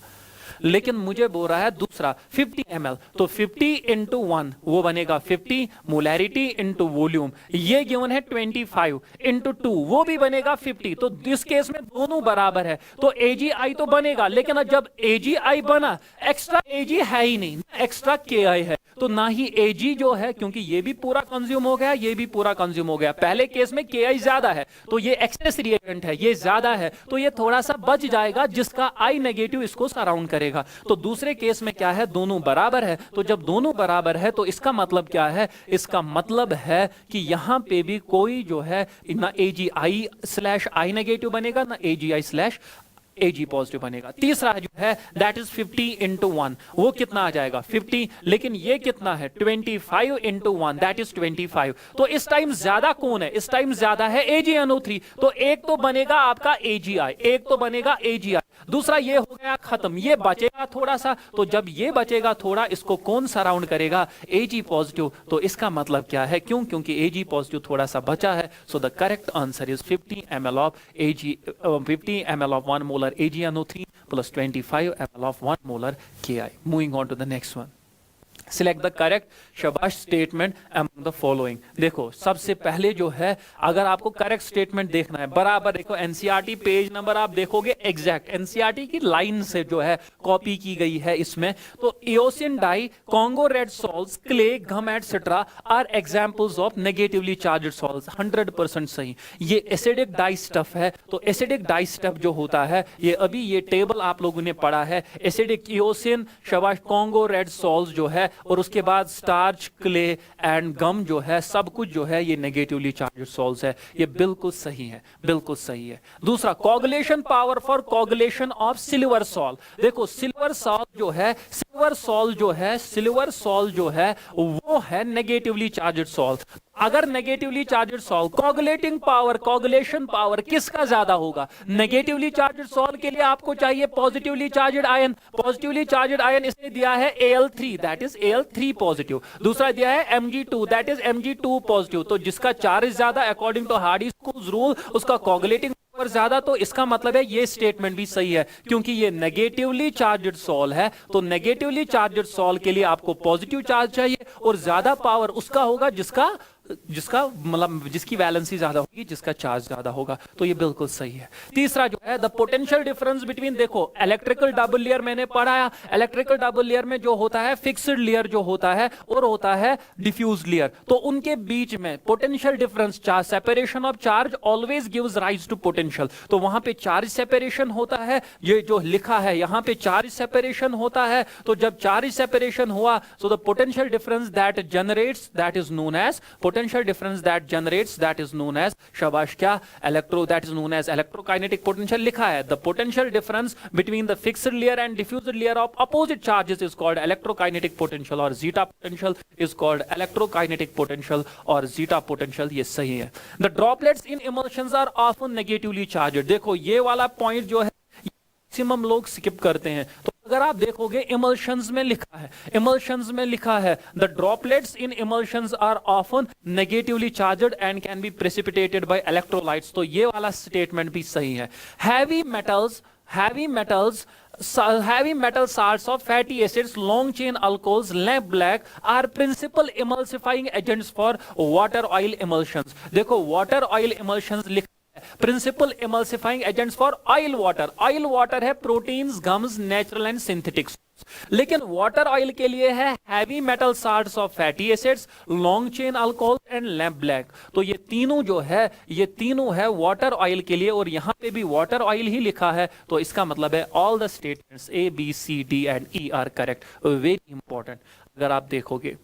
लेकिन मुझे बोल रहा है दूसरा 50 ml, तो 50 इंटू 1 वो बनेगा 50, मोलैरिटी इंटू वॉल्यूम ये गिवन है 25 इंटू 2 वो भी बनेगा 50। तो इस केस में दोनों बराबर है, तो AgI तो बनेगा, लेकिन जब AgI बना एक्स्ट्रा Ag है ही नहीं, एक्स्ट्रा Ki है, तो ना ही Ag जो है, क्योंकि ये भी पूरा कंज्यूम हो गया, ये भी पूरा कंज्यूम हो गया। पहले केस में Ki ज्यादा है तो ये एक्सेस रिएजेंट है, ये ज्यादा है तो ये थोड़ा सा बच जाएगा जिसका I नेगेटिव इसको सराउंड करेगा। तो दूसरे केस में क्या है, दोनों बराबर है, तो जब दोनों बराबर है तो इसका मतलब क्या है, इसका मतलब है कि यहां पे भी कोई जो है ना AgI/I नेगेटिव बनेगा ना AgI/Ag पॉजिटिव बनेगा। तीसरा जो है दैट इज 50 इंटू 1, वो कितना आ जाएगा 50, लेकिन ये कितना है 25 इंटू 1 दैट इज 25। तो इस टाइम ज्यादा कौन है, इस टाइम ज्यादा है AgNO3, तो एक तो बनेगा आपका AgI, एक तो बनेगा AgI, दूसरा ये हो गया खत्म, ये बचेगा थोड़ा सा, तो जब ये बचेगा थोड़ा इसको कौन सराउंड करेगा, Ag पॉजिटिव। तो इसका मतलब क्या है, क्यों, क्योंकि Ag पॉजिटिव थोड़ा सा बचा है, सो the correct answer is 50 ml of 1 molar AgNO3 plus 25 ml of 1 molar Ki. Moving on to the next one. Select the correct शाबाश स्टेटमेंट among the following। देखो सबसे पहले जो है, अगर आपको करेक्ट स्टेटमेंट देखना है बराबर, देखो एनसीईआरटी पेज नंबर आप देखोगे एग्जैक्ट एनसीईआरटी की लाइन से जो है कॉपी की गई है इसमें। तो eosin dye, Congo red sols, clay, gum etcetera are examples of negatively charged sols. 100% सही। ये एसिडिक डाई स्टफ है, तो एसिडिक डाई स्टफ जो होता है ये अभी ये टेबल आप लोगों ने पढ़ा है, एसिडिक एओसिन, शाबाश, कॉन्गो रेड सॉल्ट्स जो है, और उसके बाद स्टार्च, क्ले एंड गम जो है, सब कुछ जो है ये नेगेटिवली चार्ज्ड सॉल्ट्स है। ये बिल्कुल सही है, बिल्कुल सही है। दूसरा coagulation power for coagulation of silver salt. देखो सिल्वर सॉल्ट जो है, सिल्वर सॉल्ट जो है वो है नेगेटिवली चार्ज्ड सॉल्ट। अगर negatively charged salt coagulating power, coagulation power किसका ज्यादा होगा, नेगेटिवली चार्ज्ड सॉल्ट के लिए आपको चाहिए positively charged ion, positively charged ion इसने दिया है Al3 that is Al3 positive, दूसरा दिया है Mg2 that is Mg2 positive. तो जिसका चार्ज ज्यादा अकॉर्डिंग टू हार्डी-स्कूल्स रूल उसका कोगुलेटिंग पावर ज्यादा, तो इसका मतलब है ये स्टेटमेंट भी सही है, क्योंकि ये नेगेटिवली चार्ज्ड सॉल्ट है। तो नेगेटिवली चार्ज्ड सॉल्ट के लिए आपको पॉजिटिव चार्ज चाहिए और ज्यादा पावर उसका होगा जिसका मतलब जिसकी वैलेंसी ज्यादा होगी, जिसका चार्ज ज्यादा होगा। तो ये बिल्कुल सही है। तीसरा जो है द पोटेंशियल डिफरेंस बिटवीन, देखो इलेक्ट्रिकल डबल लेयर मैंने पढ़ाया, इलेक्ट्रिकल डबल लेयर में जो होता है फिक्स्ड लेयर जो होता है और होता है डिफ्यूज लेयर, तो उनके बीच में potential difference, charge separation of charge always gives rise to potential. तो वहां पे चार्ज सेपरेशन होता है, ये जो लिखा है यहां पे चार्ज सेपरेशन होता है। तो जब चार्ज सेपरेशन हुआ, so the potential difference that generates that is known as potential difference that generates that is known as, शाबाश, क्या that is known as electrokinetic potential लिखा है। The potential difference between the fixed layer and diffused layer of opposite charges is called electrokinetic potential or zeta potential is called electrokinetic potential or zeta potential। ये सही है। The droplets in emulsions are often negatively charged। देखो ये वाला point जो है maximum लोग skip करते हैं। तो अगर आप देखोगे इमल्शंस में लिखा है the droplets in emulsions are often negatively charged and can be precipitated by electrolytes. तो ये वाला स्टेटमेंट भी सही है। Heavy metal salts of fatty acids, long chain alcohols, lamp black are principal emulsifying agents for water oil emulsions। देखो water oil emulsions लिखा principle emulsifying agents for oil water. Oil water है proteins, gums, natural and synthetics, लेकिन water oil के लिए है heavy metal salts of fatty acids, long chain alcohol and lamp black. तो ये तीनों है वाटर ऑयल के लिए, और यहां पे भी वाटर ऑयल ही लिखा है। तो इसका मतलब है all the statements A, B, C, D and E are correct. Very important. अगर आप देखोगे,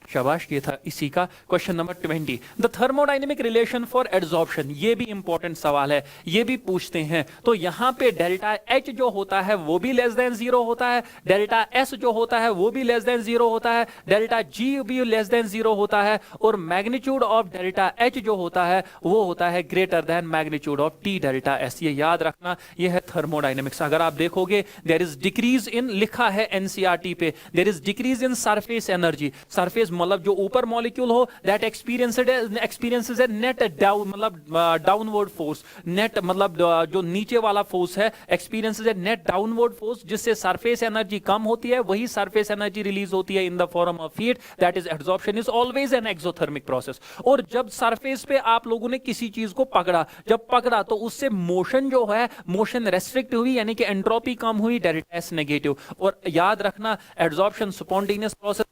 शाबाश, ये था इसी का question number 20। The thermodynamic relation for adsorption, ये भी इंपॉर्टेंट सवाल है, ये भी पूछते हैं। तो यहां पे डेल्टा H जो होता है वो भी लेस देन 0 होता है, डेल्टा S जो होता है वो भी लेस देन 0 होता है, डेल्टा G भी लेस देन 0 होता है, और मैग्नीट्यूड ऑफ डेल्टा H जो होता है वो होता है greater than magnitude of T delta S। ये याद रखना, ये है थर्मोडाइनेमिक्स। अगर आप देखोगे देयर इज डिक्रीज इन, लिखा है एनसीईआरटी पे, there is decrease in surface energy, surface मतलब जो ऊपर मॉलिक्यूल हो that experiences a net down, मतलब डाउनवर्ड फोर्स, नेट मतलब जो नीचे वाला फोर्स है experiences a net downward force, जिससे सरफेस एनर्जी कम होती है, वही सरफेस एनर्जी रिलीज होती है in the form of heat, that is absorption is always an exothermic process. और जब सरफेस पे आप लोगों ने किसी चीज को पकड़ा, जब पकड़ा तो उससे मोशन जो है, मोशन रेस्ट्रिक्ट हुई, यानी कि एंट्रोपी कम हुई, डेल्टा एस नेगेटिव। और याद रखना एब्जॉर्प्शन स्पॉन्टेनियस प्रोसेस,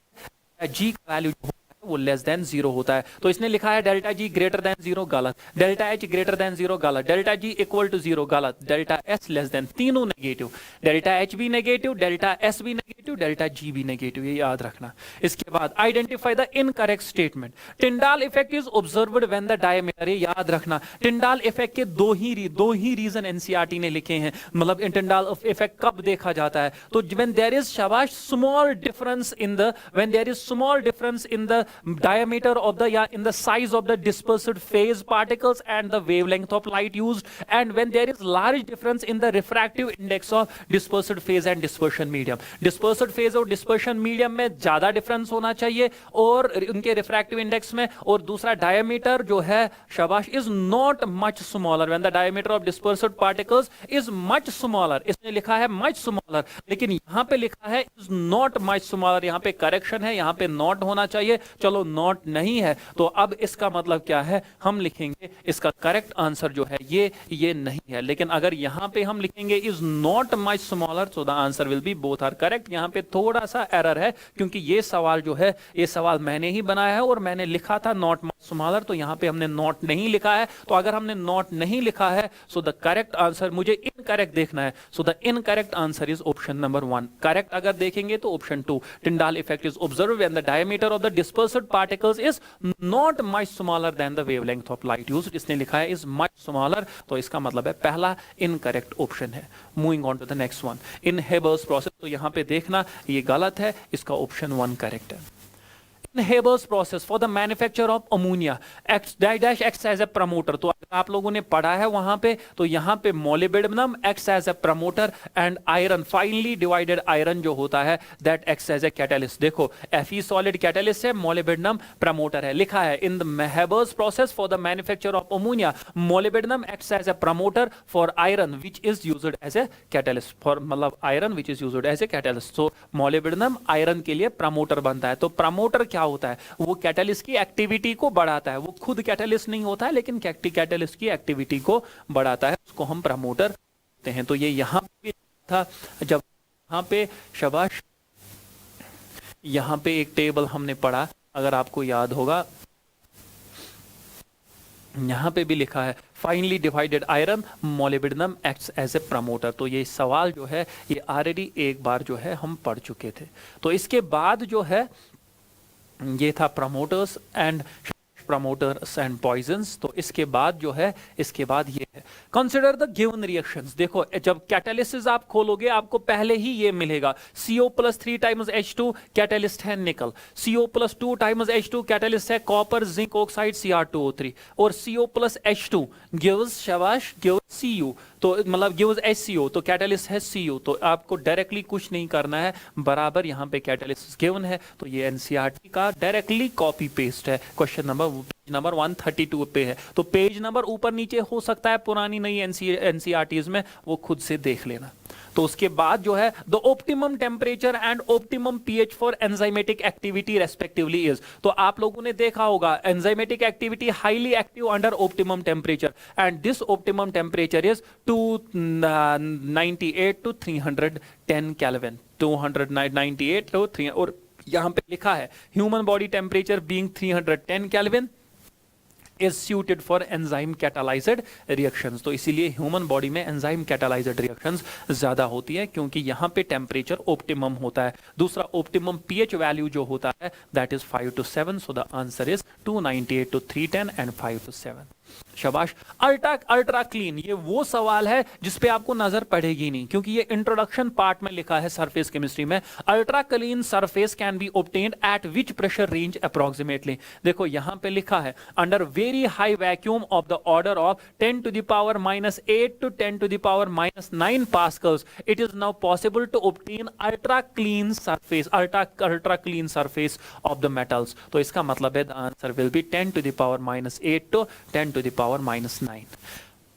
जी का वैल्यू वो लेस देन जीरो होता है। तो इसने लिखा है delta G greater than zero, गलत। Delta H greater than zero, गलत। Delta G equal to zero, गलत। डेल्टा एस लेस देन, तीनों नेगेटिव। डेल्टा एच भी नेगेटिव, डेल्टा एस भी नेगेटिव, डेल्टा जी भी नेगेटिव, ये याद रखना। इसके बाद identify the incorrect statement. Tyndall effect is observed when the diameter, ये याद रखना। टिंडाल इफेक्ट के दो ही रीजन एनसीईआरटी ने लिखे हैं, मतलब टिंडाल इफेक्ट कब देखा जाता है, तो व्हेन देयर इज शाबाश small difference in the, when there is small difference in the diameter of the, yeah, in the size of the dispersed phase particles and the wavelength of light used, and when there is large difference in the refractive index of dispersed phase and dispersion medium. dispersed phase और dispersion medium में ज्यादा difference होना चाहिए और उनके refractive index में, और दूसरा डायमीटर जो है शाबाश is not much smaller, when the diameter of dispersed particles is much smaller. इसने लिखा है मच स्मॉलर, लेकिन यहां पे लिखा है इज नॉट मच स्मॉलर, यहां पे करेक्शन है, यहां पे नॉट होना चाहिए। चलो नॉट नहीं है, तो अब इसका मतलब क्या है, हम लिखेंगे इसका करेक्ट आंसर जो है ये नहीं है। लेकिन अगर यहां पे हम लिखेंगे is not much smaller, so the answer will be both are correct. यहां पे थोड़ा सा एरर है, क्योंकि ये सवाल जो है, ये सवाल मैंने ही बनाया है और मैंने लिखा था नॉट मच स्मॉलर, तो यहां पे हमने नॉट नहीं लिखा है। तो अगर हमने नॉट नहीं लिखा है, सो द करेक्ट आंसर, मुझे इनकरेक्ट देखना है, सो the incorrect answer is option number 1। Correct अगर देखेंगे तो option 2, Tyndall effect is observed when the diameter of the dispersed particles is not much smaller than the wavelength of light used। इसने लिखा है is much smaller, तो इसका मतलब है पहला इनकरेक्ट ऑप्शन है। Moving on to the next one, in Haber's process, तो यहां पे देखना ये गलत है, इसका ऑप्शन 1 करेक्ट है। In Haber's process for the manufacture of ammonia, dash acts as a promoter। तो अगर आप लोगों ने पढ़ा है वहां पे, तो यहां पे molybdenum acts as a promoter and iron, finely divided iron जो होता है that acts as a catalyst। देखो Fe solid catalyst है, molybdenum promoter है। लिखा है in the Haber's process for the manufacture of ammonia, molybdenum acts as a promoter for iron which is used as a catalyst, for मतलब iron which is used as a catalyst। so molybdenum iron के लिए promoter बनता है। तो promoter क्या होता है, वो कैटलिस्ट की एक्टिविटी को बढ़ाता है, वो खुद कैटलिस्ट नहीं होता है, लेकिन कैटलिस्ट की एक्टिविटी को बढ़ाता है, उसको हम प्रमोटर कहते हैं। तो ये यहां पे था, जब यहां पे शाबाश, यहां पे एक टेबल हमने पढ़ा, अगर आपको याद होगा, यहां पे भी लिखा है finely divided iron molybdenum acts as a promoter. तो ये सवाल जो है ये ऑलरेडी एक बार जो है हम पढ़ चुके थे। तो इसके बाद जो है ये था प्रमोटर्स एंड पॉइजन्स। तो इसके बाद जो है, इसके बाद ये है कंसिडर द गिवन रिएक्शंस। देखो जब कैटालिसिस आप खोलोगे आपको पहले ही ये मिलेगा CO plus 3 times H2 catalyst है निकल, CO plus 2 times H2 catalyst है कॉपर जिंक ऑक्साइड Cr2O3, और CO प्लस H2 गिव्स शाबाश गिव्स Cu, तो मतलब गिव्स HCO, तो कैटालिस्ट है Cu। तो आपको डायरेक्टली कुछ नहीं करना है, बराबर यहाँ पे कैटालिस्ट गिवन है, तो ये एनसीईआरटी का डायरेक्टली कॉपी पेस्ट है। क्वेश्चन नंबर 132 पे है। तो पेज नंबर ऊपर नीचे हो सकता है पुरानी नई एनसीईआरटीज में, वो खुद से देख लेना। तो उसके बाद जो है the optimum temperature and optimum pH for enzymatic activity respectively is. तो आप लोगों ने देखा होगा enzymatic activity highly active under optimum temperature, and this optimum temperature is 298 to 310 kelvin, 298 to 3, और यहां पे लिखा है human body temperature being 310 kelvin is suited for enzyme catalyzed reactions। तो इसीलिए ह्यूमन बॉडी में एंजाइम कैटालाइज्ड रिएक्शंस ज्यादा होती है, क्योंकि यहां पे टेम्परेचर ऑप्टिमम होता है। दूसरा ऑप्टिमम पीएच वैल्यू जो होता है that is 5 to 7। So the answer is 298 to 310 and 5 to 7। शाबाश। अल्ट्रा क्लीन, ये वो सवाल है जिसपे आपको नजर पड़ेगी नहीं, क्योंकि ये इंट्रोडक्शन पार्ट में लिखा है सरफेस केमिस्ट्री में। Ultra clean surface can be obtained eight which pressure range approximately. देखो यहां पे लिखा है under very high vacuum of the order of 10 to the power -8 to 10 to the power -9 pascals it is now possible to obtain ultra clean surface of the metals. तो इसका मतलब है the answer will be 10 to the power -8 to 10 to the power -9।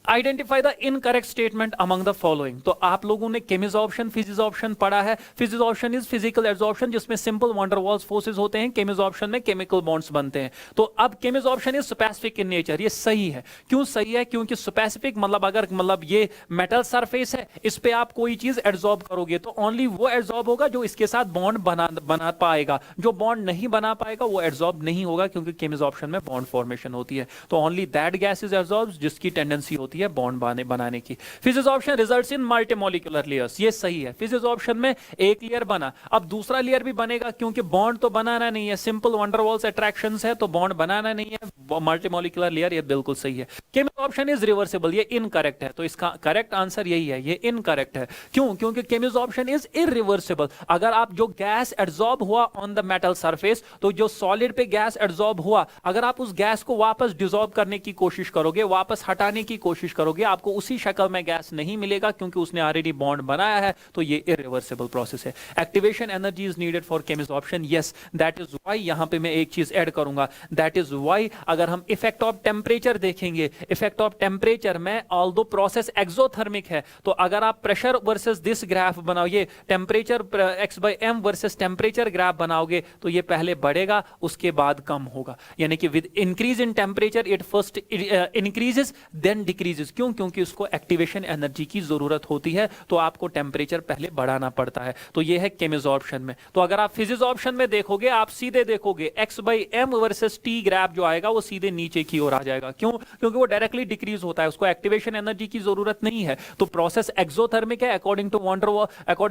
Identify the incorrect statement among the following. तो आप लोगों ने केमिजॉर्प्शन फिजिजॉर्प्शन पढ़ा है। फिजिजॉर्प्शन इज फिजिकल एब्जॉर्प्शन जिसमें सिंपल वंडरवॉल्स फोर्सेस होते हैं, केमिजॉर्प्शन में केमिकल बॉन्ड्स बनते हैं। तो अब केमिजॉर्प्शन इज स्पेसिफिक इन नेचर, ये सही है। क्यों सही है? क्योंकि स्पेसिफिक मतलब अगर ये मेटल सरफेस है, इस पे आप कोई चीज एब्जॉर्ब करोगे तो ओनली वो एब्जॉर्ब होगा जो इसके साथ बॉन्ड बना पाएगा, जो बॉन्ड नहीं बना पाएगा वो एब्जॉर्ब नहीं होगा, क्योंकि केमिजॉर्प्शन में बॉन्ड फॉर्मेशन होती है। तो only that gas is absorb जिसकी टेंडेंसी होती है बॉन्ड बनाने की। फिजिजॉर्प्शन रिजल्ट्स इन मल्टीमॉलिक्यूलर लेयर्स, ये सही है। फिजिजॉर्प्शन में एक लेयर बना, अब दूसरा लेयर भी बनेगा, क्योंकि बॉन्ड तो बनाना नहीं है, सिंपल वंडरवॉल्स अट्रैक्शंस है तो बॉन्ड बनाना नहीं है, मल्टीमॉलिक्यूलर लेयर, ये बिल्कुल सही है। केमिजॉर्प्शन इज रिवर्सिबल, ये इनकरेक्ट है, तो इसका करेक्ट आंसर यही है, ये इनकरेक्ट है। क्यों? क्योंकि केमिजॉर्प्शन इज इरिवर्सिबल। अगर आप जो गैस एब्जॉर्ब हुआ ऑन द मेटल सरफेस, तो जो सॉलिड पे गैस एब्जॉर्ब हुआ, अगर आप उस गैस को वापस डिसॉल्व करने की कोशिश करोगे, वापस हटाने की कोशिश करोगे, आपको उसी शक्ल में गैस नहीं मिलेगा, क्योंकि उसने ऑलरेडी बॉन्ड बनाया है, तो ये इरिवर्सिबल प्रोसेस है। Activation energy is needed for chemisorption, yes, that is why, यहां पे मैं एक चीज ऐड करूंगा, दैट इज व्हाई अगर हम इफेक्ट ऑफ टेम्परेचर देखेंगे, इफेक्ट ऑफ टेम्परेचर में ऑल्दो प्रोसेस एक्सोथर्मिक है, तो अगर आप प्रेशर वर्सेस दिस ग्राफ बनाओगे, temperature x/m versus temperature graph बनाओगे, तो ये पहले बढ़ेगा उसके बाद कम होगा, यानी कि with increase in temperature it first increases then decreases. क्यों? क्योंकि उसको एक्टिवेशन एनर्जी की जरूरत होती है, तो आपको टेम्परेचर पहले बढ़ाना पड़ता है। तो ये है केमिजॉर्प्शन में। तो अगर आप फिजिजॉर्प्शन में देखोगे, आप सीधे देखोगे x/m वर्सेस t ग्राफ जो आएगा वो सीधे नीचे की ओर आ जाएगा। क्यों? क्योंकि वो डायरेक्टली डिक्रीज होता है, उसको एक्टिवेशन एनर्जी की जरूरत नहीं है, तो प्रोसेस एक्सोथर्मिक है अकॉर्डिंग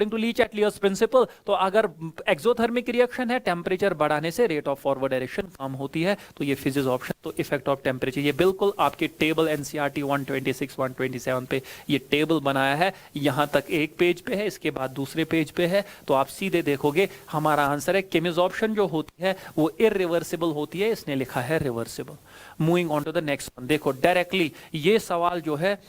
टू लीच-एटलियर्स प्रिंसिपल। तो अगर एक्सोथर्मिक रिएक्शन है, टेम्परेचर बढ़ाने से रेट ऑफ फॉरवर्ड डायरेक्शन कम होती है, तो ये फिजिजॉर्प्शन, तो इफेक्ट ऑफ टेम्परेचर, ये बिल्कुल आपके टेबल एनसीईआरटी 126 127 पे ये टेबल बनाया है, यहां तक एक पेज पे है, इसके बाद दूसरे पेज पे है, तो आप सीधे देखोगे हमारा आंसर है केमिजॉर्प्शन जो होती है वो इरिवर्सिबल होती है, इसने लिखा है reversible. Moving on to the next one, देखो डायरेक्टली ये सवाल जो है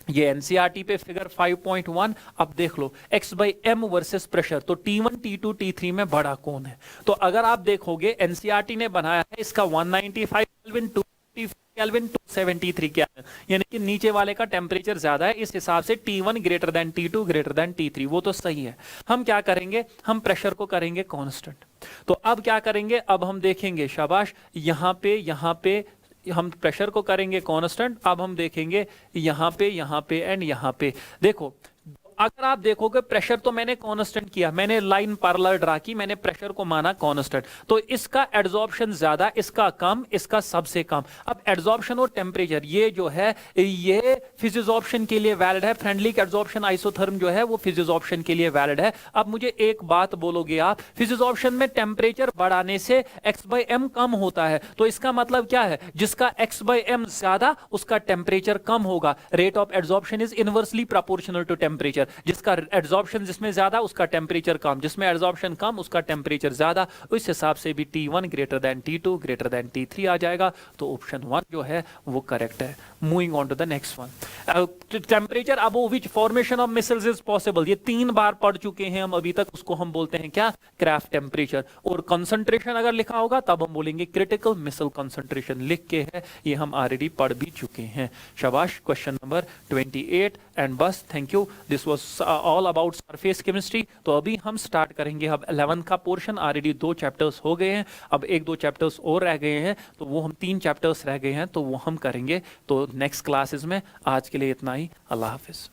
ये एनसीईआरटी पे फिगर 5.1, अब देख लो x/m वर्सेस प्रेशर, तो T1 T2 T3 में बड़ा कौन है? तो अगर आप देखोगे एनसीईआरटी ने बनाया है इसका 195 केल्विन, 255 केल्विन, 273 केल्विन, यानी कि नीचे वाले का टेम्परेचर ज्यादा है, इस हिसाब से T1 greater than T2 greater than T3, वो तो सही है। हम क्या करेंगे? हम प्रेशर को करेंगे कांस्टेंट। तो अब क्या करेंगे? अब हम देखेंगे, शाबाश, यहां पे हम प्रेशर को करेंगे कांस्टेंट। अब हम देखेंगे यहां पे एंड यहां पे। देखो अगर आप देखोगे प्रेशर तो मैंने कांस्टेंट किया, मैंने लाइन पैरेलल ड्रा की, मैंने प्रेशर को माना कांस्टेंट, तो इसका एड्सॉर्प्शन ज्यादा, इसका कम, इसका सबसे कम। अब एड्सॉर्प्शन और टेम्परेचर ये जो है ये फिजिजॉर्प्शन के लिए वैलिड है, फ्रेंडली एड्सॉर्प्शन आइसोथर्म जो है वो फिजिजॉर्प्शन के लिए वैलिड है। अब मुझे एक बात बोलोगे आप, फिजिजॉर्प्शन में टेम्परेचर बढ़ाने से x/m कम होता है, तो इसका मतलब क्या है? जिसका x/m ज्यादा उसका टेम्परेचर कम होगा। Rate of adsorption is inversely proportional to temperature, जिसका एड्सॉर्प्शन जिसमें ज्यादा उसका टेम्परेचर कम, जिसमें एड्सॉर्प्शन कम उसका टेम्परेचर ज्यादा। उस हिसाब से भी T1 greater than T2 greater than T3 आ जाएगा, तो ऑप्शन 1 जो है वो करेक्ट है। Moving on to the next one, temperature above which formation of micelles is possible, ये 3 बार पढ़ चुके हैं हम अभी तक, उसको हम बोलते हैं क्या? Craft temperature. और कंसंट्रेशन अगर लिखा होगा तब हम बोलेंगे क्रिटिकल मिसाइल कंसंट्रेशन, लिख के है ये हम ऑलरेडी पढ़ भी चुके हैं। शाबाश, क्वेश्चन नंबर 28 एंड बस, thank you, this was all about surface chemistry. तो अभी हम स्टार्ट करेंगे अब 11 का पोर्शन, ऑलरेडी 2 चैप्टर्स हो गए हैं, अब 1-2 चैप्टर्स और रह गए हैं, तो वो हम 3 चैप्टर्स रह गए हैं, तो वो हम करेंगे तो नेक्स्ट क्लासेस में। आज के लिए इतना ही, अल्लाह हाफिज।